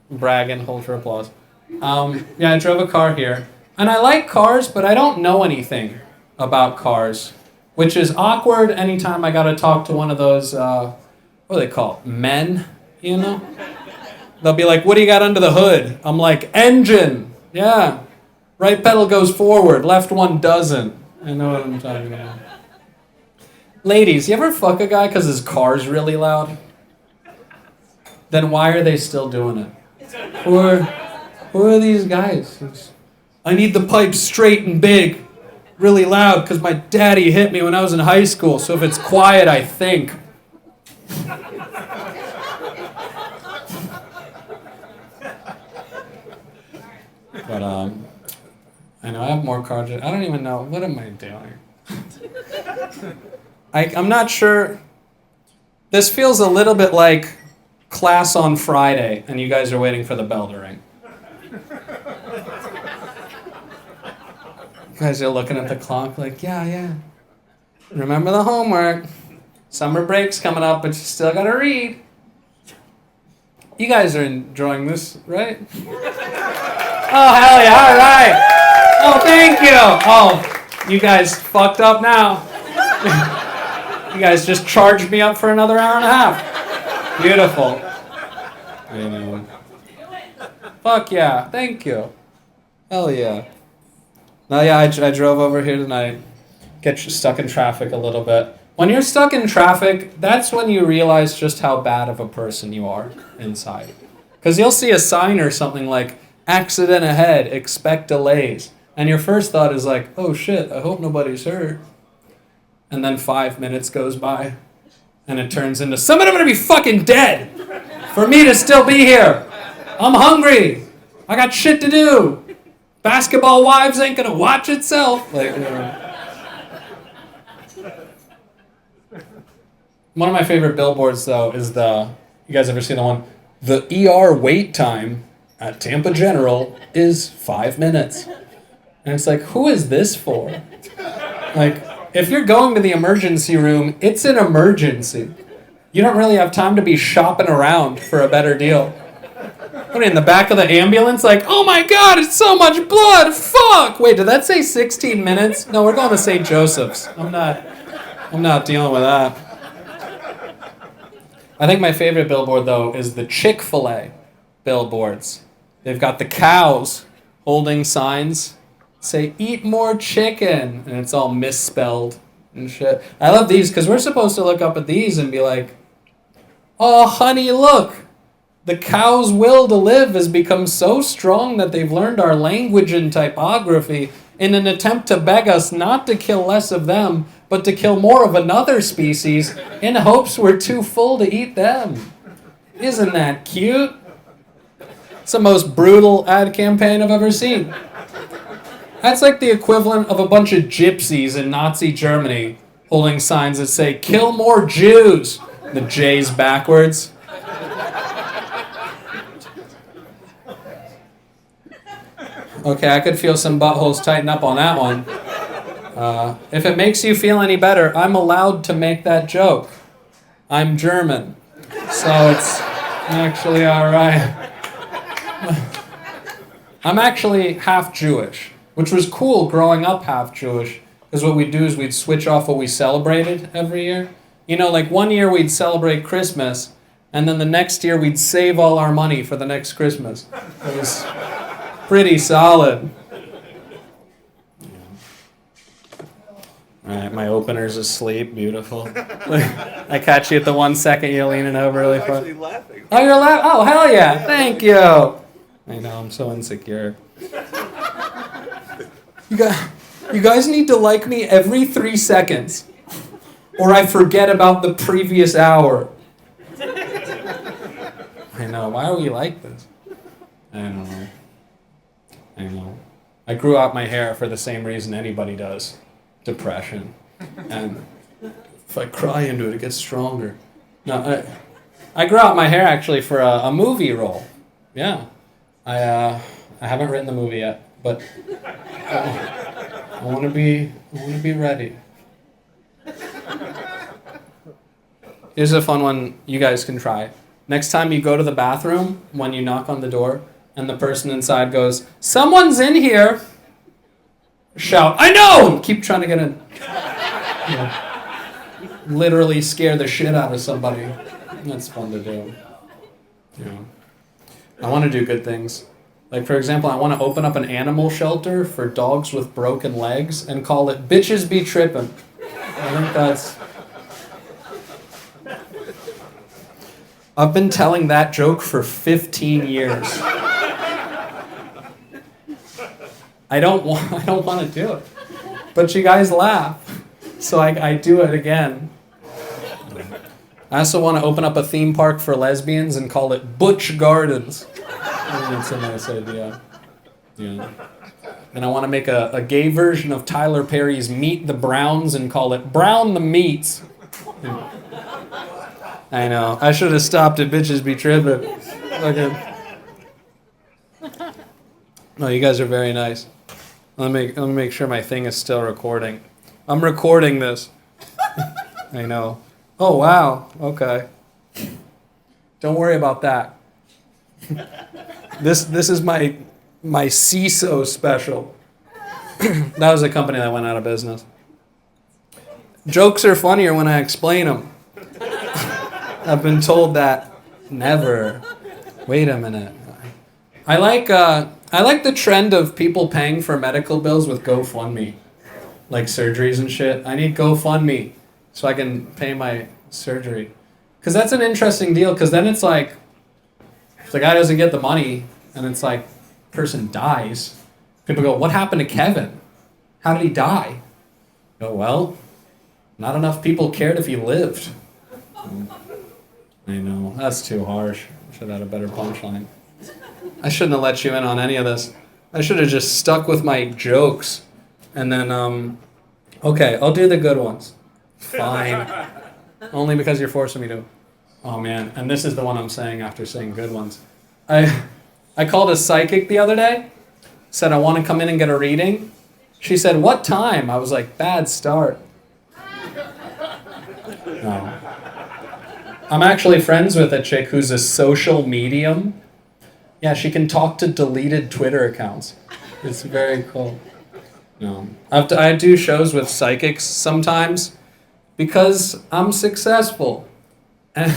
Bragging, hold for applause. Yeah, I drove a car here. And I like cars, but I don't know anything about cars. Which is awkward anytime I gotta talk to one of those, what do they call it? Men, you know? They'll be like, what do you got under the hood? I'm like, engine. Yeah. Right pedal goes forward, left one doesn't. I know what I'm talking about. Ladies, you ever fuck a guy because his car's really loud? Then why are they still doing it? Who are these guys? I need the pipe straight and big, really loud, because my daddy hit me when I was in high school, so if it's quiet, I think. But, I know I have more cards. I don't even know. What am I doing? I'm not sure. This feels a little bit like class on Friday, and you guys are waiting for the bell to ring. You guys are looking at the clock like, yeah. Remember the homework. Summer break's coming up, but you still gotta read. You guys are enjoying this, right? Oh, hell yeah, all right. Oh, thank you. Oh, you guys fucked up now. You guys just charged me up for another hour and a half. Beautiful. Fuck yeah, thank you. Hell yeah. No, yeah, I drove over here tonight. Get stuck in traffic a little bit. When you're stuck in traffic, that's when you realize just how bad of a person you are inside. Because you'll see a sign or something like, accident ahead, expect delays. And your first thought is like, oh shit, I hope nobody's hurt. And then 5 minutes goes by, and it turns into, somebody's gonna be fucking dead for me to still be here. I'm hungry. I got shit to do. Basketball Wives ain't gonna watch itself. Like, One of my favorite billboards, though, is you guys ever seen the one? The ER wait time at Tampa General is 5 minutes. And it's like, who is this for? Like, if you're going to the emergency room, it's an emergency. You don't really have time to be shopping around for a better deal. What, in the back of the ambulance? Like, oh my god, it's so much blood! Fuck! Wait, did that say 16 minutes? No, we're going to St. Joseph's. I'm not dealing with that. I think my favorite billboard, though, is the Chick-fil-A billboards. They've got the cows holding signs say, eat more chicken, and it's all misspelled and shit. I love these because we're supposed to look up at these and be like, oh, honey, look. The cow's will to live has become so strong that they've learned our language and typography in an attempt to beg us not to kill less of them, but to kill more of another species in hopes we're too full to eat them. Isn't that cute? It's the most brutal ad campaign I've ever seen. That's like the equivalent of a bunch of gypsies in Nazi Germany holding signs that say, kill more Jews. The J's backwards. Okay, I could feel some buttholes tighten up on that one. If it makes you feel any better, I'm allowed to make that joke. I'm German, so it's actually all right. I'm actually half Jewish, which was cool growing up half Jewish, because what we'd do is we'd switch off what we celebrated every year. You know, like one year we'd celebrate Christmas, and then the next year we'd save all our money for the next Christmas. It was pretty solid. All right, my opener's asleep. Beautiful. I catch you at the 1 second you're leaning over really far. I'm actually laughing. Oh, you're laughing? Oh, hell yeah. Thank you. I know, I'm so insecure. You guys need to like me every 3 seconds, or I forget about the previous hour. I know, why are we like this? I don't know. I know. I grew out my hair for the same reason anybody does. Depression. And if I cry into it, it gets stronger. No, I grew out my hair actually for a movie role. Yeah. I haven't written the movie yet, but I want to be ready. Here's a fun one you guys can try. Next time you go to the bathroom, when you knock on the door, and the person inside goes, "Someone's in here," shout, "I know!" Keep trying to get in. You know, literally scare the shit out of somebody. That's fun to do. You know, I want to do good things. Like, for example, I want to open up an animal shelter for dogs with broken legs and call it Bitches Be Trippin'. I think that's... I've been telling that joke for 15 years. I don't want to do it. But you guys laugh. So I do it again. I also want to open up a theme park for lesbians and call it Butch Gardens. I think that's a nice idea. Yeah. And I want to make a gay version of Tyler Perry's Meet the Browns and call it Brown the Meats. Yeah. I know. I should have stopped at Bitches Be Trippin'. Okay. No, you guys are very nice. Let me make sure my thing is still recording. I'm recording this. I know. Oh, wow. Okay. Don't worry about that. This is my CISO special. That was a company that went out of business. Jokes are funnier when I explain them. I've been told that. Never. Wait a minute. I like the trend of people paying for medical bills with GoFundMe, like surgeries and shit. I need GoFundMe so I can pay my surgery, because that's an interesting deal. Because then it's like, if the guy doesn't get the money, and it's like, person dies, people go, "What happened to Kevin? How did he die?" Go, "Well, not enough people cared if he lived." I know, that's too harsh. I should have had a better punchline. I shouldn't have let you in on any of this. I should have just stuck with my jokes. And then, okay, I'll do the good ones. Fine. Only because you're forcing me to. Oh, man. And this is the one I'm saying after saying good ones. I called a psychic the other day. Said, "I want to come in and get a reading." She said, "What time?" I was like, "Bad start." No. I'm actually friends with a chick who's a social medium. Yeah, she can talk to deleted Twitter accounts. It's very cool. No, I do shows with psychics sometimes because I'm successful, and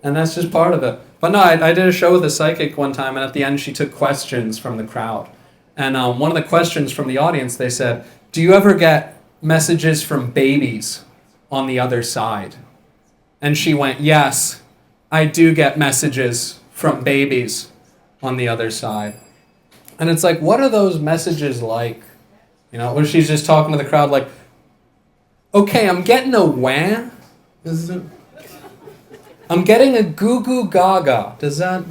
that's just part of it. But no, I did a show with a psychic one time, and at the end she took questions from the crowd. And one of the questions from the audience, they said, "Do you ever get messages from babies on the other side?" And she went, "Yes, I do get messages from babies on the other side." And it's like, what are those messages like? You know, where she's just talking to the crowd like, "Okay, I'm getting a wah. I'm getting a goo goo gaga. Does that..."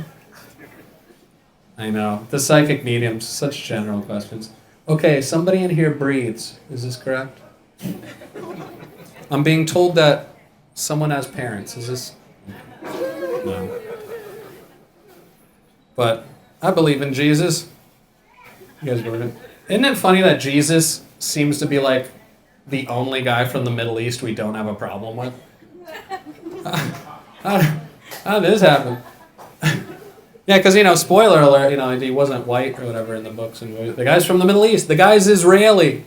I know. The psychic mediums, such general questions. "Okay, somebody in here breathes. Is this correct? I'm being told that someone has parents. Is this..." No. But I believe in Jesus. You guys believe it? Isn't it funny that Jesus seems to be like the only guy from the Middle East we don't have a problem with? How did this happen? Yeah, because, you know, spoiler alert, you know, he wasn't white or whatever in the books. And the guy's from the Middle East. The guy's Israeli.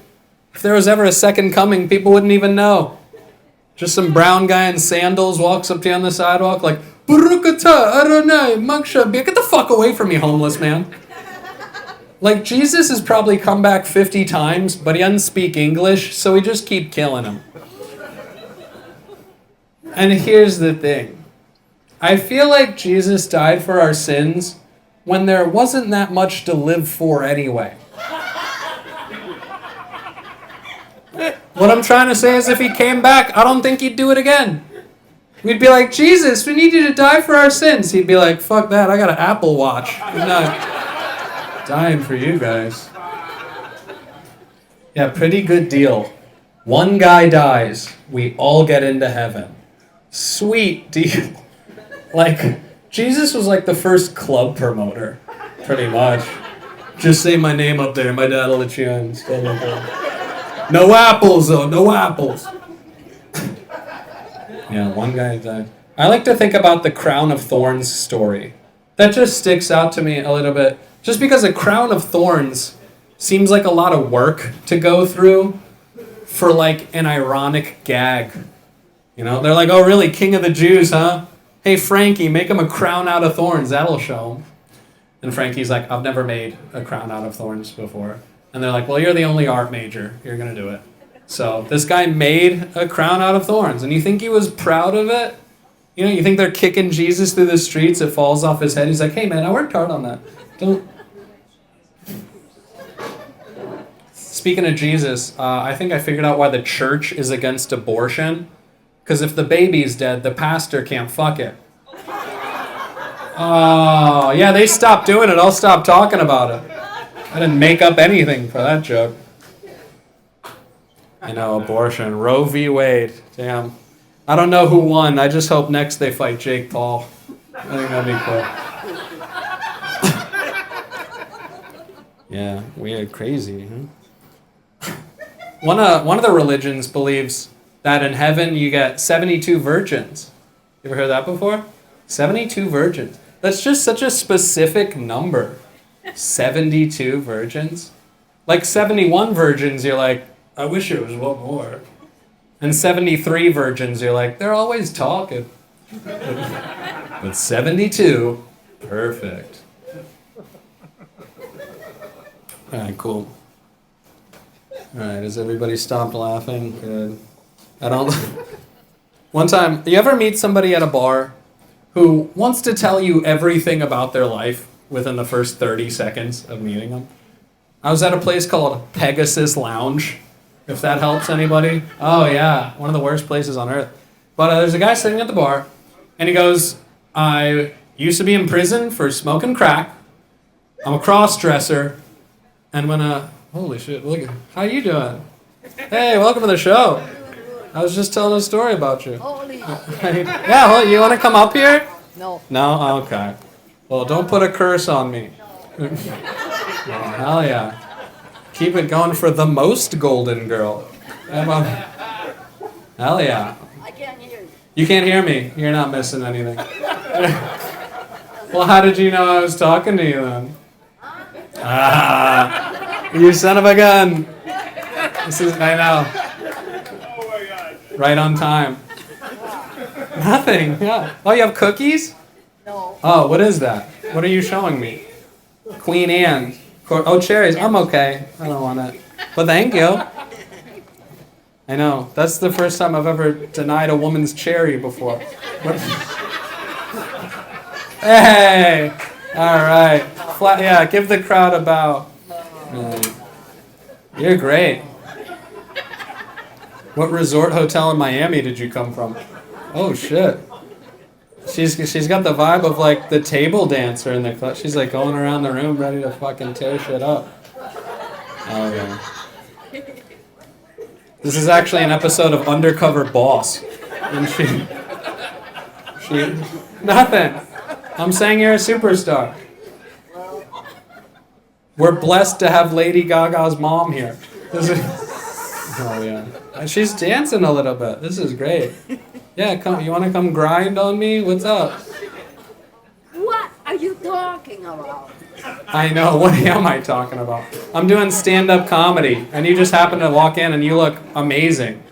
If there was ever a second coming, people wouldn't even know. Just some brown guy in sandals walks up to you on the sidewalk like, "Barukata, Adonai, Maksha." Get the fuck away from me, homeless man. Like, Jesus has probably come back 50 times, but he doesn't speak English, so we just keep killing him. And here's the thing. I feel like Jesus died for our sins when there wasn't that much to live for anyway. What I'm trying to say is if he came back, I don't think he'd do it again. We'd be like, "Jesus, we need you to die for our sins." He'd be like, "Fuck that, I got an Apple Watch. Good night." Dying for you guys. Yeah, pretty good deal. One guy dies, we all get into heaven. Sweet deal. Like, Jesus was like the first club promoter, pretty much. Just say my name up there, my dad will let you in. No apples, though, no apples. Yeah, one guy died. I like to think about the crown of thorns story. That just sticks out to me a little bit. Just because a crown of thorns seems like a lot of work to go through for like an ironic gag. You know, they're like, oh really, king of the Jews, huh? Hey Frankie, make him a crown out of thorns, that'll show him. And Frankie's like, I've never made a crown out of thorns before. And they're like, well, you're the only art major, you're gonna do it. So this guy made a crown out of thorns, and you think he was proud of it? You know, you think they're kicking Jesus through the streets, it falls off his head, he's like, hey man, I worked hard on that. Don't. Speaking of Jesus, I think I figured out why the church is against abortion. Because if the baby's dead, the pastor can't fuck it. Oh, yeah, they stopped doing it. I'll stop talking about it. I didn't make up anything for that joke. I know, abortion. Roe v. Wade. Damn. I don't know who won. I just hope next they fight Jake Paul. I think that'd be cool. Yeah, weird, crazy, huh? One of the religions believes that in heaven you get 72 virgins. You ever heard that before? 72 virgins. That's just such a specific number. 72 virgins. Like 71 virgins, you're like, I wish it was one more. And 73 virgins, you're like, they're always talking. But 72, perfect. All right, cool. All right, has everybody stopped laughing? Good. I don't... One time, you ever meet somebody at a bar who wants to tell you everything about their life within the first 30 seconds of meeting them? I was at a place called Pegasus Lounge, if that helps anybody. Oh yeah, one of the worst places on earth. But there's a guy sitting at the bar, and he goes, I used to be in prison for smoking crack. I'm a cross-dresser, and when holy shit, look, how you doing? Hey, welcome to the show. I was just telling a story about you. Holy. Yeah, well, you want to come up here? No. No? Okay. Well, don't put a curse on me. Oh, hell yeah. Keep it going for the most golden girl. Hell yeah. I can't hear you. You can't hear me. You're not missing anything. Well, how did you know I was talking to you then? Ah, you son of a gun. I know. Right on time. Nothing. Yeah. Oh, you have cookies? No. Oh, what is that? What are you showing me? Queen Anne. Oh, cherries. I'm okay. I don't want it. But thank you. I know. That's the first time I've ever denied a woman's cherry before. Hey! All right. Yeah, give the crowd a bow. You're great. What resort hotel in Miami did you come from? Oh, shit. She's got the vibe of like the table dancer in the club. She's like going around the room ready to fucking tear shit up. Oh, yeah. This is actually an episode of Undercover Boss. And she nothing. I'm saying you're a superstar. We're blessed to have Lady Gaga's mom here. Oh yeah. She's dancing a little bit. This is great. Yeah, come. You want to come grind on me? What's up? What are you talking about? I know. What am I talking about? I'm doing stand-up comedy, and you just happen to walk in, and you look amazing.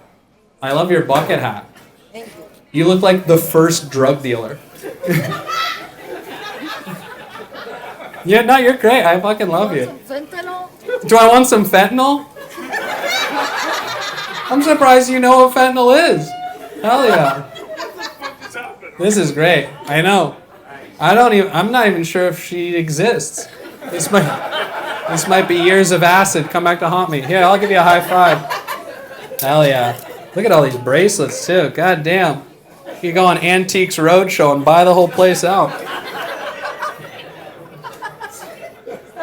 I love your bucket hat. Thank you. You look like the first drug dealer. Yeah, no, you're great. I fucking love you. Some fentanyl? Do I want some fentanyl? I'm surprised you know what fentanyl is. Hell yeah. This is great. I know. I'm not even sure if she exists. This might be years of acid come back to haunt me. Here, I'll give you a high five. Hell yeah. Look at all these bracelets too. God damn. You go on Antiques Roadshow and buy the whole place out.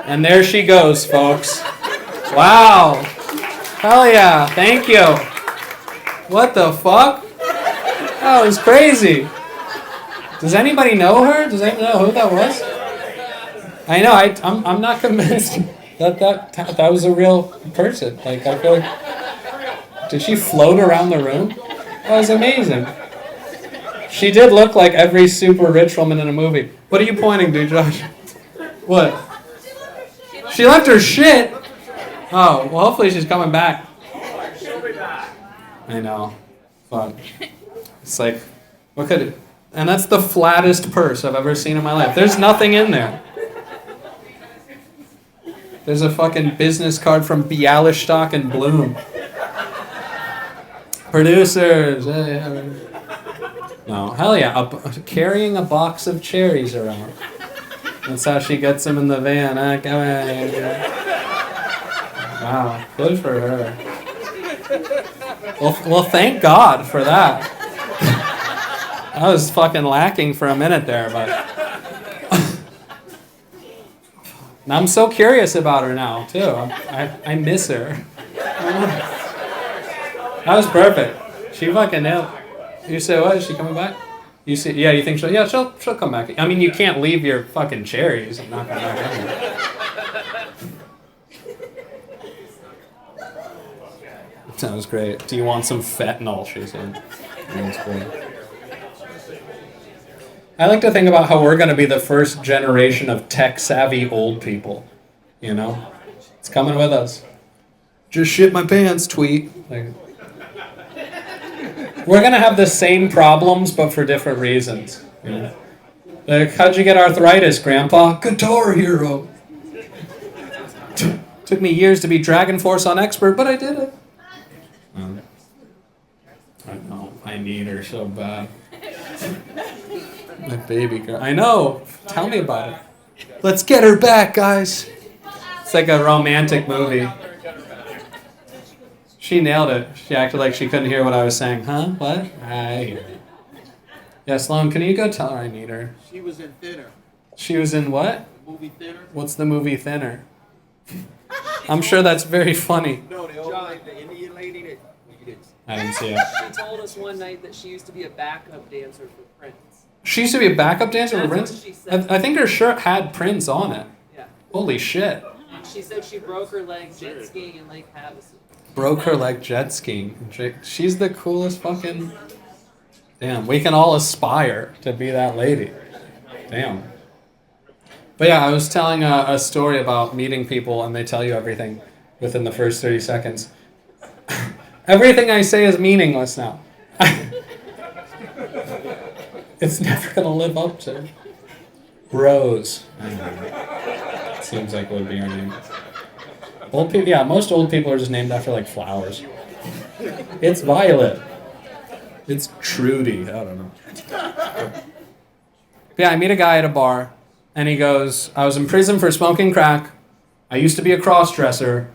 And there she goes, folks. Wow. Hell yeah. Thank you. What the fuck? That was crazy. Does anybody know her? Does anybody know who that was? I know. I'm not convinced that was a real person. Like, I feel like, did she float around the room? That was amazing. She did look like every super rich woman in a movie. What are you pointing to, Josh? What? She left her shit. Oh, well, hopefully she's coming back. She'll be back. I know. Fuck. It's like, what could it? And that's the flattest purse I've ever seen in my life. There's nothing in there. There's a fucking business card from Bialystok and Bloom. Producers. No, hell yeah. Carrying a box of cherries around. That's how she gets them in the van. Wow, good for her. Well, thank God for that. I was fucking lacking for a minute there, but I'm so curious about her now too. I miss her. That was perfect. She fucking nailed it. You say what? Is she coming back? You see? Yeah, you think she'll? Yeah, she'll come back. I mean, you can't leave your fucking cherries. I'm not gonna back in. That was great. Do you want some fentanyl? She said. That was great. I like to think about how we're going to be the first generation of tech-savvy old people. You know? It's coming with us. Just shit my pants, tweet. Like, we're going to have the same problems, but for different reasons. You know? Like, how'd you get arthritis, Grandpa? Guitar Hero. Took me years to be Dragon Force on expert, but I did it. I know. I need her so bad. My baby girl. I know. Tell me about it. Let's get her back, guys. It's like a romantic movie. She nailed it. She acted like she couldn't hear what I was saying. Huh? What? I hear it. Yeah, Sloan, can you go tell her I need her? She was in Thinner. She was in what? The movie Thinner. What's the movie Thinner? I'm sure that's very funny. No, the old lady, the Indian lady that you did. I didn't see it. She told us one night that she used to be a backup dancer for Prince. She used to be a backup dancer for That's Prince? what she said. I think her shirt had Prince on it. Yeah. Holy shit. She said she broke her leg jet skiing in Lake Havasu. Broke her leg jet skiing. She's the coolest fucking... Damn, we can all aspire to be that lady. Damn. But yeah, I was telling a story about meeting people and they tell you everything within the first 30 seconds. Everything I say is meaningless now. It's never going to live up to. Rose. Seems like it would be her name. Old people, yeah, most old people are just named after like flowers. It's Violet. It's Trudy. I don't know. But yeah, I meet a guy at a bar, and he goes, I was in prison for smoking crack. I used to be a cross-dresser.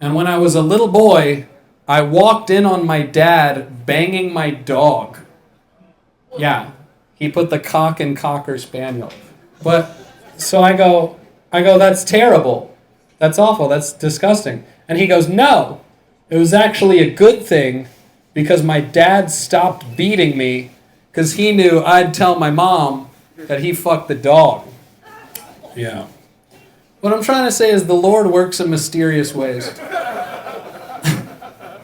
And when I was a little boy, I walked in on my dad banging my dog. Yeah, he put the cock in Cocker Spaniel. But, so I go, that's terrible. That's awful. That's disgusting. And he goes, no, it was actually a good thing because my dad stopped beating me because he knew I'd tell my mom that he fucked the dog. Yeah. What I'm trying to say is the Lord works in mysterious ways.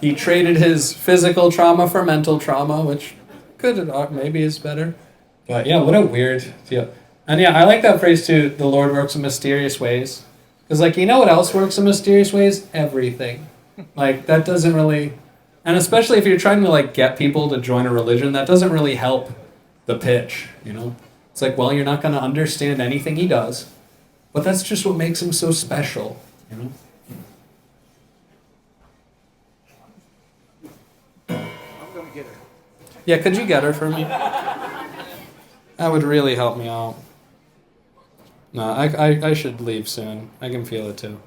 He traded his physical trauma for mental trauma, which maybe is better. But yeah, what a weird deal. And yeah, I like that phrase too, the Lord works in mysterious ways. Because like, you know what else works in mysterious ways? Everything. Like, that doesn't really... And especially if you're trying to like get people to join a religion, that doesn't really help the pitch, you know? It's like, well, you're not going to understand anything he does. But that's just what makes him so special, you know? I'm gonna get her. Yeah, could you get her for me? That would really help me out. No, I should leave soon. I can feel it too.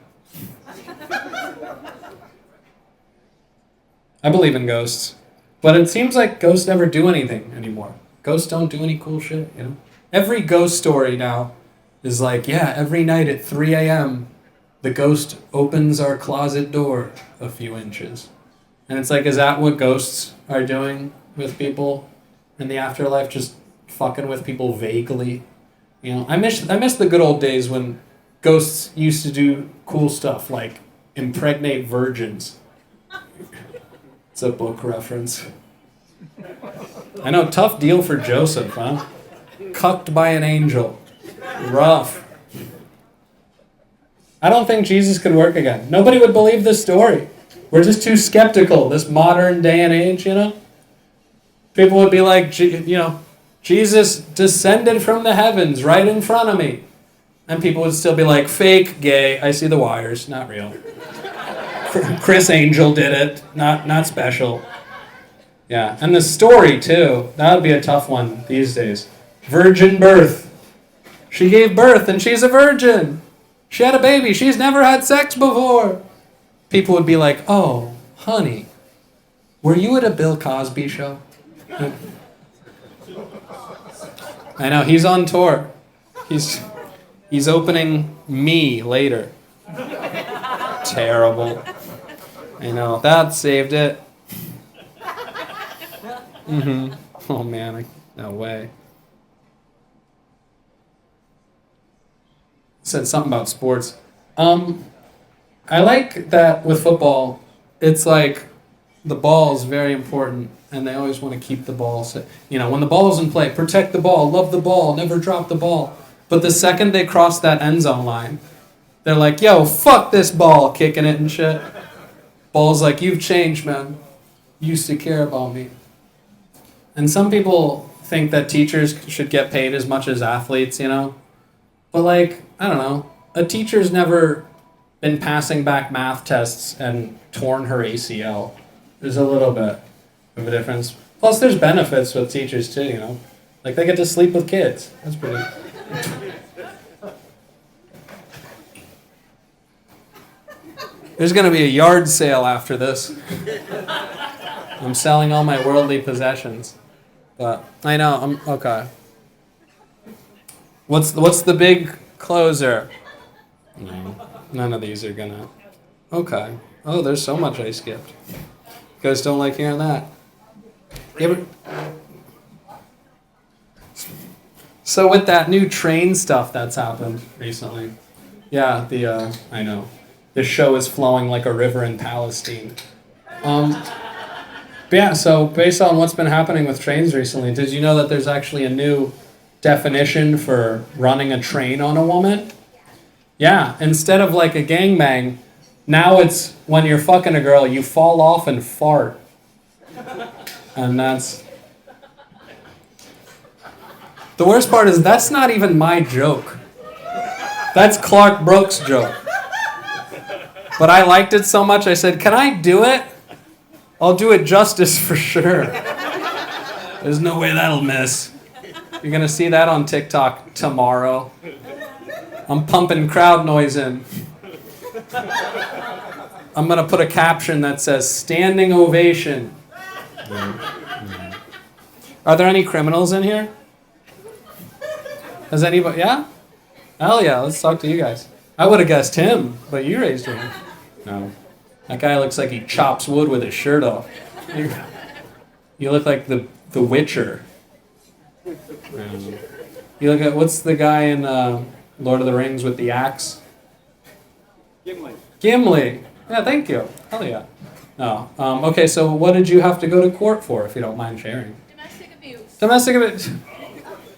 I believe in ghosts. But it seems like ghosts never do anything anymore. Ghosts don't do any cool shit, you know? Every ghost story now is like, yeah, every night at 3 a.m., the ghost opens our closet door a few inches. And it's like, is that what ghosts are doing with people in the afterlife? Just fucking with people vaguely? You know, I miss the good old days when ghosts used to do cool stuff like impregnate virgins. It's a book reference. I know, tough deal for Joseph, huh? Cucked by an angel. Rough. I don't think Jesus could work again. Nobody would believe this story. We're just too skeptical, this modern day and age, you know? People would be like, you know, Jesus descended from the heavens right in front of me. And people would still be like, fake, gay, I see the wires, not real. Chris Angel did it, not special. Yeah, and the story, too. That would be a tough one these days. Virgin birth. She gave birth and she's a virgin. She had a baby. She's never had sex before. People would be like, oh, honey, were you at a Bill Cosby show? I know, he's on tour. He's opening Me later. Terrible. I know, that saved it. Oh man, no way. Said something about sports. I like that with football, it's like the ball is very important and they always want to keep the ball. So, you know, when the ball is in play, protect the ball, love the ball, never drop the ball. But the second they cross that end zone line, they're like, yo, fuck this ball, kicking it and shit. Ball's like, you've changed, man. You used to care about me. And some people think that teachers should get paid as much as athletes, you know? But like, I don't know, a teacher's never been passing back math tests and torn her ACL. There's a little bit of a difference. Plus, there's benefits with teachers too, you know? Like, they get to sleep with kids. That's pretty... There's going to be a yard sale after this. I'm selling all my worldly possessions. But, I know, I'm... Okay. What's the big closer? No, none of these are gonna... Okay. Oh, there's so much I skipped. You guys don't like hearing that? You ever... So with that new train stuff that's happened recently, yeah, I know, the show is flowing like a river in Palestine. But yeah, so based on what's been happening with trains recently, did you know that there's actually a new definition for running a train on a woman? Yeah, instead of like a gangbang, now it's when you're fucking a girl, you fall off and fart. And that's... The worst part is that's not even my joke. That's Clark Brooks' joke. But I liked it so much, I said, can I do it? I'll do it justice for sure. There's no way that'll miss. You're going to see that on TikTok tomorrow. I'm pumping crowd noise in. I'm going to put a caption that says, standing ovation. Are there any criminals in here? Has anybody? Yeah? Hell yeah, let's talk to you guys. I would have guessed him, but you raised your hand. No. That guy looks like he chops wood with his shirt off. You look like the Witcher. You look at, what's the guy in Lord of the Rings with the axe? Gimli. Yeah, thank you. Hell yeah. No. Okay, so what did you have to go to court for, if you don't mind sharing? Domestic abuse. Domestic abuse.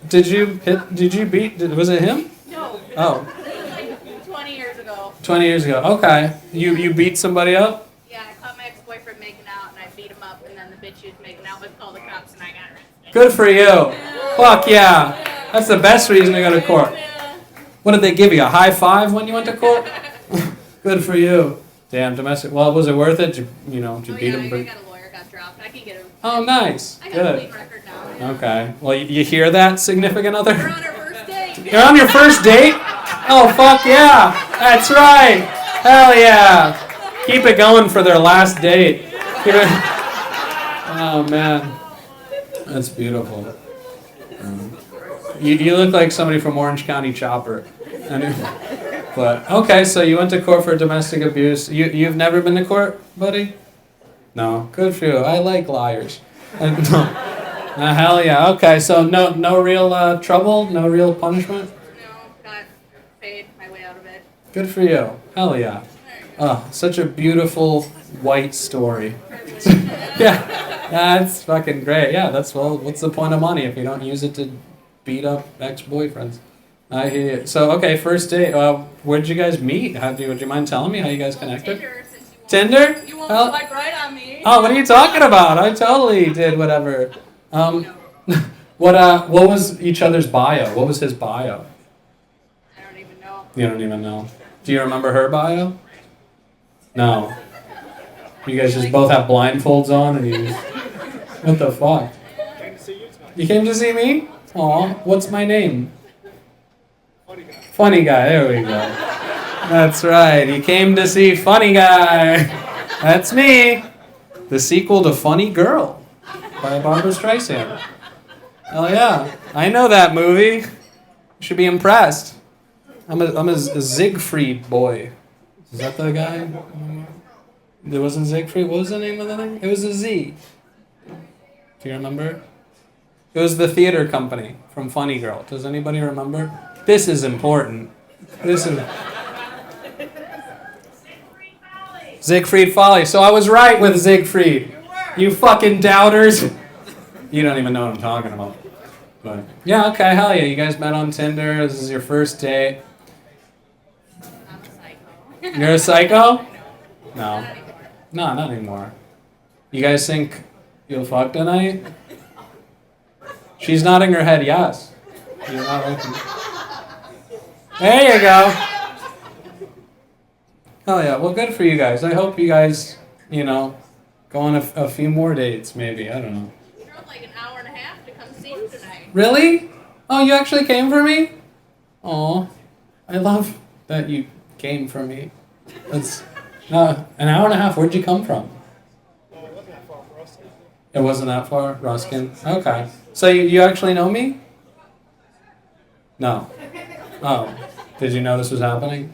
Did you beat, was it him? No. Oh. This was like 20 years ago. 20 years ago. Okay. You beat somebody up? Yeah, I caught my ex-boyfriend making out and I beat him up and then the bitch he was making out with called the cops and I got arrested. Good for you. Fuck yeah. That's the best reason to go to court. What did they give you? A high five when you went to court? Good for you. Damn, domestic. Well, was it worth it? Did you beat him? I got a lawyer, got dropped. I can get him. Oh, nice. I got a Good. clean record now. Yeah. Okay. Well, you hear that, significant other? We're on our first date. You're on your first date? Oh, fuck yeah. That's right. Hell yeah. Keep it going for their last date. Oh, man. That's beautiful. You look like somebody from Orange County Chopper. But okay, so you went to court for domestic abuse. You've never been to court, buddy? No. Good for you. I like liars. Hell yeah. Okay, so no real trouble, no real punishment. No, got paid my way out of it. Good for you. Hell yeah. Oh, such a beautiful white story. Yeah, that's fucking great. Yeah, what's the point of money if you don't use it to beat up ex-boyfriends? I hear you. So, okay, first date. Where'd you guys meet? Would you mind telling me how you guys connected? Tinder, since you won't- Tinder? You won't Hell- swipe right on me. Oh, what are you talking about? I totally did whatever. What was each other's bio? What was his bio? I don't even know. You don't even know. Do you remember her bio? No. You guys just both have blindfolds on and you what the fuck? You came to see me? Aw, what's my name? Funny guy, there we go. That's right, he came to see Funny Guy. That's me. The sequel to Funny Girl by Barbara Streisand. Hell yeah, I know that movie. You should be impressed. I'm a Siegfried boy. Is that the guy? It wasn't Siegfried. What was the name of the thing? It was a Z. Do you remember? It was the theater company from Funny Girl. Does anybody remember? This is important. This is Siegfried Folly. So I was right with Siegfried. You fucking doubters. You don't even know what I'm talking about. But yeah, okay, hell yeah. You guys met on Tinder. This is your first date. I'm a psycho. You're a psycho? No. No, not anymore. You guys think you'll fuck tonight? She's nodding her head yes. You're not looking. There you go. Oh yeah, well good for you guys. I hope you guys, go on a few more dates maybe. I don't know. You drove like an hour and a half to come see you tonight. Really? Oh, you actually came for me? Aw. I love that you came for me. That's an hour and a half. Where'd you come from? It wasn't that far? Ruskin? Okay. So you actually know me? No. Oh. Did you know this was happening?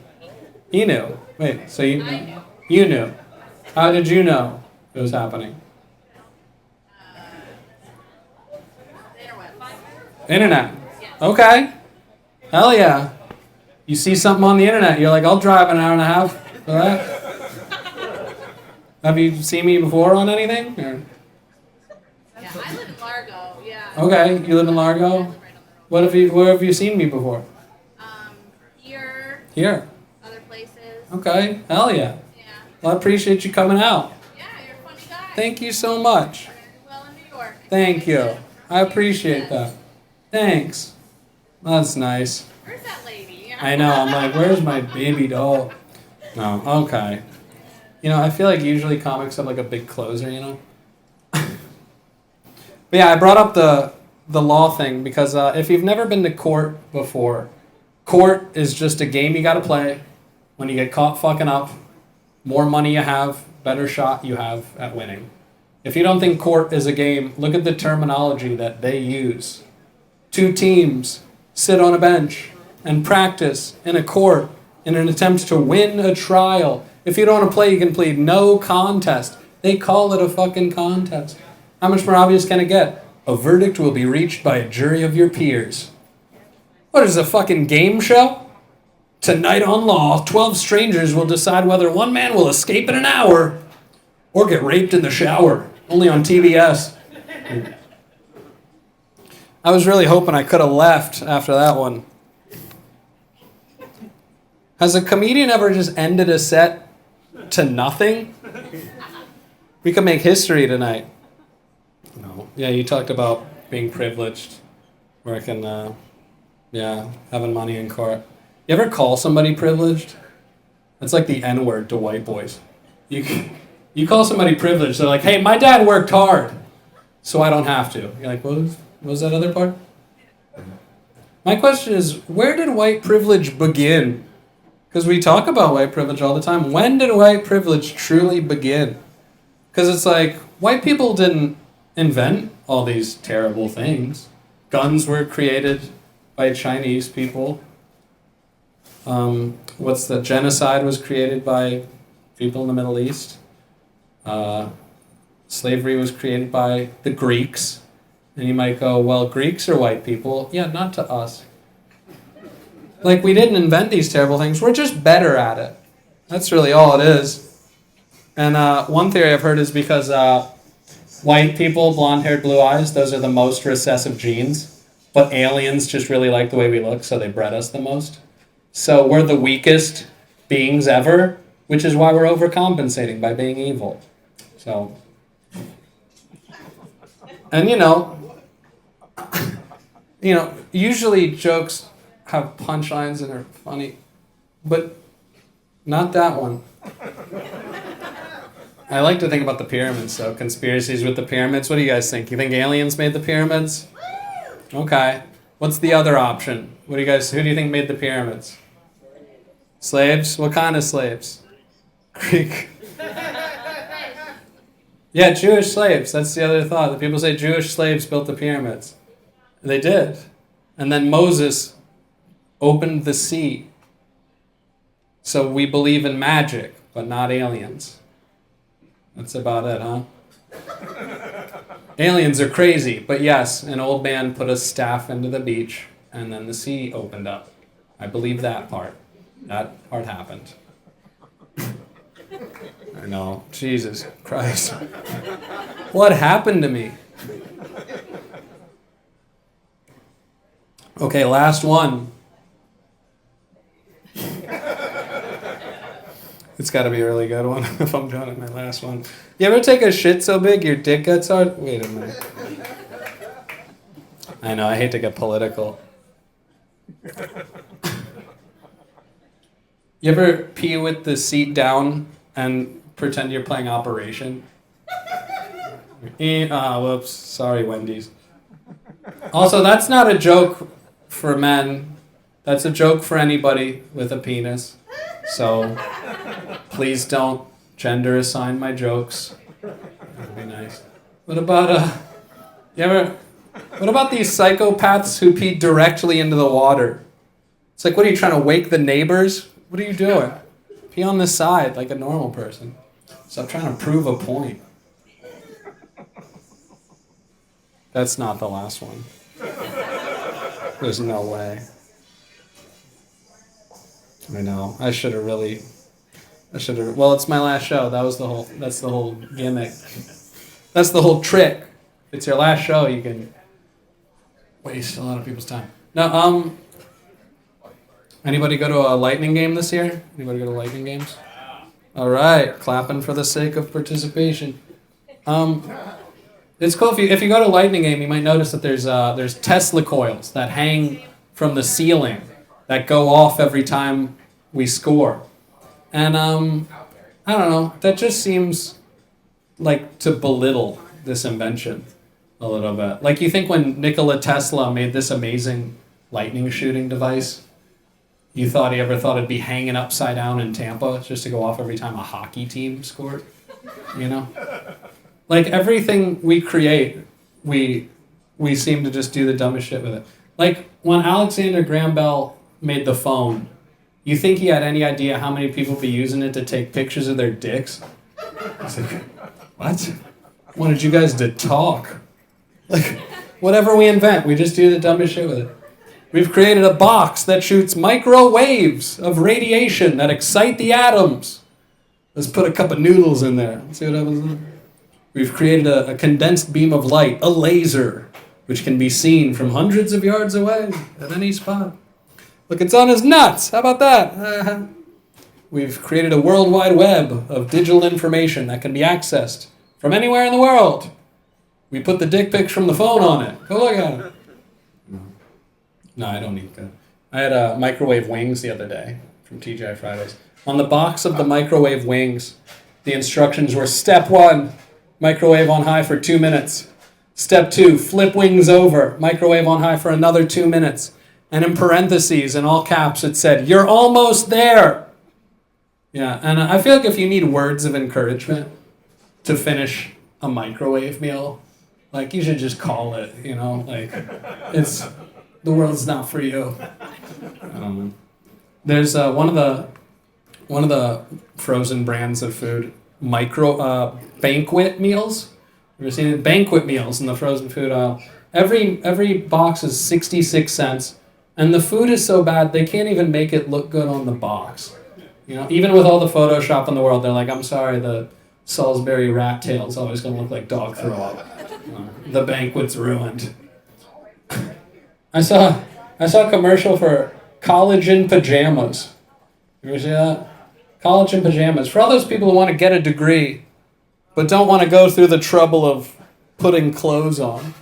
You knew. Wait, so you knew? You knew. How did you know it was happening? Internet. Okay. Hell yeah. You see something on the internet, you're like, I'll drive an hour and a half for that. Have you seen me before on anything? Or? Yeah, I live in Largo. Yeah. Okay, you live in Largo? I live right on the road. Where have you seen me before? Here, Here. other places. Okay, hell yeah. Yeah. Well, I appreciate you coming out. Yeah, you're a funny guy. Thank you so much. You're gonna do well in New York. Thank you. I appreciate that. Thanks. That's nice. Where's that lady? I know, I'm like, where's my baby doll? No, okay. I feel like usually comics have like a big closer, But yeah, I brought up the law thing because if you've never been to court before, court is just a game you gotta play. When you get caught fucking up, more money you have, better shot you have at winning. If you don't think court is a game, look at the terminology that they use. 2 teams sit on a bench and practice in a court in an attempt to win a trial. If you don't want to play, you can plead no contest. They call it a fucking contest. How much more obvious can it get? A verdict will be reached by a jury of your peers. What is a fucking game show? Tonight on Law, 12 strangers will decide whether one man will escape in an hour or get raped in the shower. Only on TBS. I was really hoping I could have left after that one. Has a comedian ever just ended a set to nothing? We could make history tonight. No. Yeah, you talked about being privileged, working, having money in court. You ever call somebody privileged? That's like the N-word to white boys. You call somebody privileged, they're like, hey, my dad worked hard, so I don't have to. You're like, what was that other part? My question is, where did white privilege begin? Because we talk about white privilege all the time. When did white privilege truly begin? Because it's like, white people didn't invent all these terrible things. Guns were created by Chinese people. what's the genocide was created by people in the Middle East. Slavery was created by the Greeks. And you might go, well, Greeks are white people. Yeah, not to us. Like, we didn't invent these terrible things. We're just better at it. That's really all it is. And one theory I've heard is because white people, blonde-haired, blue eyes, those are the most recessive genes. But aliens just really like the way we look, so they bred us the most. So we're the weakest beings ever, which is why we're overcompensating by being evil. So, and usually jokes have punchlines and are funny, but not that one. I like to think about the pyramids, so conspiracies with the pyramids. What do you guys think? You think aliens made the pyramids? Okay. What's the other option? Who do you think made the pyramids? Slaves? What kind of slaves? Greek. Yeah, Jewish slaves. That's the other thought. The people say Jewish slaves built the pyramids. They did. And then Moses opened the sea. So we believe in magic, but not aliens. That's about it, huh? Aliens are crazy, but yes, an old man put a staff into the beach, and then the sea opened up. I believe that part. That part happened. I know. Jesus Christ. What happened to me? Okay, last one. It's got to be a really good one if I'm doing it, my last one. You ever take a shit so big your dick gets hard? Wait a minute. I know, I hate to get political. You ever pee with the seat down and pretend you're playing Operation? Whoops. Sorry, Wendy's. Also, that's not a joke for men. That's a joke for anybody with a penis. So, please don't gender assign my jokes. That'd be nice. What about, what about these psychopaths who pee directly into the water? It's like, what are you trying to wake the neighbors? What are you doing? Pee on the side like a normal person. So I'm trying to prove a point. That's not the last one. There's no way. I know. Well, it's my last show. That's the whole gimmick. That's the whole trick. If it's your last show, you can waste a lot of people's time. Now, anybody go to a Lightning game this year? Anybody go to Lightning games? All right, clapping for the sake of participation. It's cool if you go to a Lightning game, you might notice that there's Tesla coils that hang from the ceiling that go off every time we score. And I don't know, that just seems like to belittle this invention a little bit. Like, you think when Nikola Tesla made this amazing lightning shooting device, you thought he ever thought it'd be hanging upside down in Tampa just to go off every time a hockey team scored? You know? Like, everything we create, we seem to just do the dumbest shit with it. Like, when Alexander Graham Bell made the phone, you think he had any idea how many people would be using it to take pictures of their dicks? It's like, what? I wanted you guys to talk. Like, whatever we invent, we just do the dumbest shit with it. We've created a box that shoots microwaves of radiation that excite the atoms. Let's put a cup of noodles in there. Let's see what happens. We've created a condensed beam of light, a laser, which can be seen from hundreds of yards away at any spot. Look, it's on his nuts. How about that? We've created a world wide web of digital information that can be accessed from anywhere in the world. We put the dick pics from the phone on it. Go look at it. No, I don't need that. I had microwave wings the other day from TGI Fridays. On the box of the microwave wings, the instructions were: step 1, microwave on high for 2 minutes. Step 2, flip wings over, microwave on high for another 2 minutes. And in parentheses, in all caps, it said, "You're almost there." Yeah, and I feel like if you need words of encouragement to finish a microwave meal, like, you should just call it, you know? Like, the world's not for you. I don't know. There's one of the frozen brands of food, banquet meals. You ever seen it? Banquet meals in the frozen food aisle. Every box is 66 cents, and the food is so bad they can't even make it look good on the box. You know, even with all the Photoshop in the world, they're like, I'm sorry, the Salisbury rat tail is always going to look like dog throw up. The banquet's ruined. I saw a commercial for college in pajamas. You ever see that? College in pajamas. For all those people who want to get a degree, but don't want to go through the trouble of putting clothes on.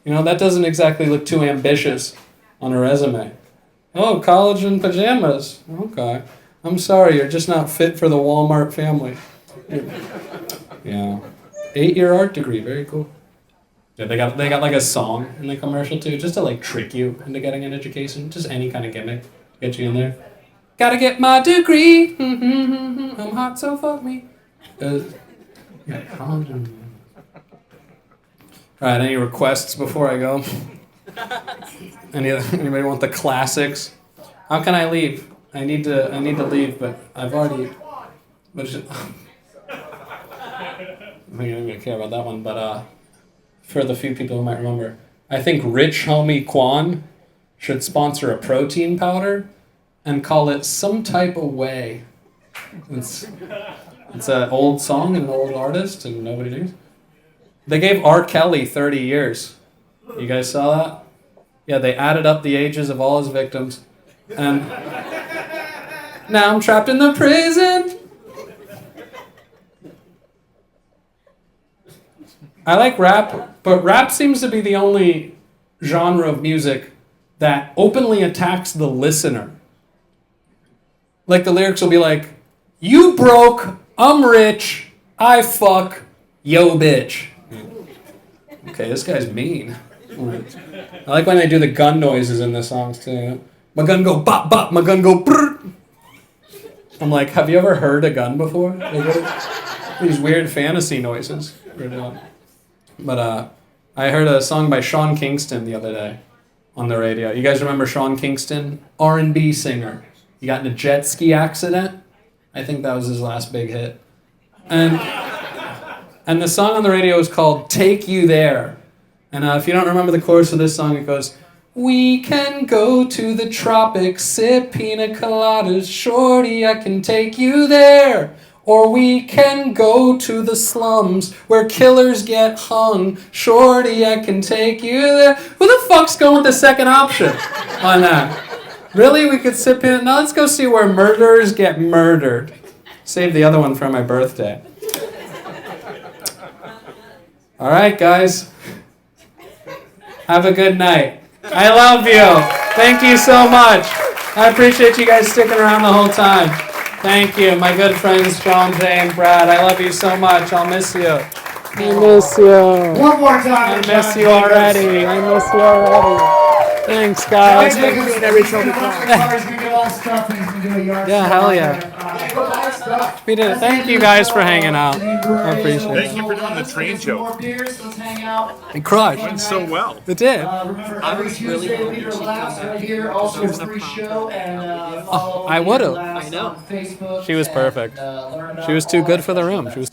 You know, that doesn't exactly look too ambitious on a resume. Oh, college in pajamas. Okay. I'm sorry, you're just not fit for the Walmart family. Yeah. 8-year art degree, very cool. Yeah, they got like a song in the commercial too, just to like trick you into getting an education. Just any kind of gimmick to get you in there. Gotta get my degree. I'm hot, so fuck me. Yeah, college. All right, any requests before I go? Anybody want the classics? How can I leave? I need to leave, but I've already. But I think I'm gonna care about that one, but for the few people who might remember, I think Rich Homie Quan should sponsor a protein powder and call it Some Type of Way. It's an old song and an old artist, and nobody knows. They gave R. Kelly 30 years. You guys saw that? Yeah, they added up the ages of all his victims, and now I'm trapped in the prison. I like rap, but rap seems to be the only genre of music that openly attacks the listener. Like the lyrics will be like, you broke, I'm rich, I fuck, yo bitch. Okay, this guy's mean. I like when they do the gun noises in the songs too. You know? My gun go bop bop, my gun go brrr. I'm like, have you ever heard a gun before? These weird fantasy noises. But I heard a song by Sean Kingston the other day on the radio. You guys remember Sean Kingston? R&B singer. He got in a jet ski accident. I think that was his last big hit. And the song on the radio is called Take You There. And if you don't remember the chorus of this song, it goes, we can go to the tropics, sip pina coladas, shorty, I can take you there. Or we can go to the slums where killers get hung, shorty, I can take you there. Who the fuck's going with the second option on that? Really? We could sip in? Now let's go see where murderers get murdered. Save the other one for my birthday. All right, guys. Have a good night. I love you. Thank you so much. I appreciate you guys sticking around the whole time. Thank you, my good friends Sean, Jay, and Brad. I love you so much. I'll miss you. I miss you. One more time. I miss you already. I miss you already. Thanks, guys. Yeah, hell yeah. We did it. Thank you guys for hanging out. I appreciate it. Thank you for doing the train show. It crushed. Went so well. It did. I was really hoping she'd come back. I would have. I know. She was perfect. She was too good for the room. She was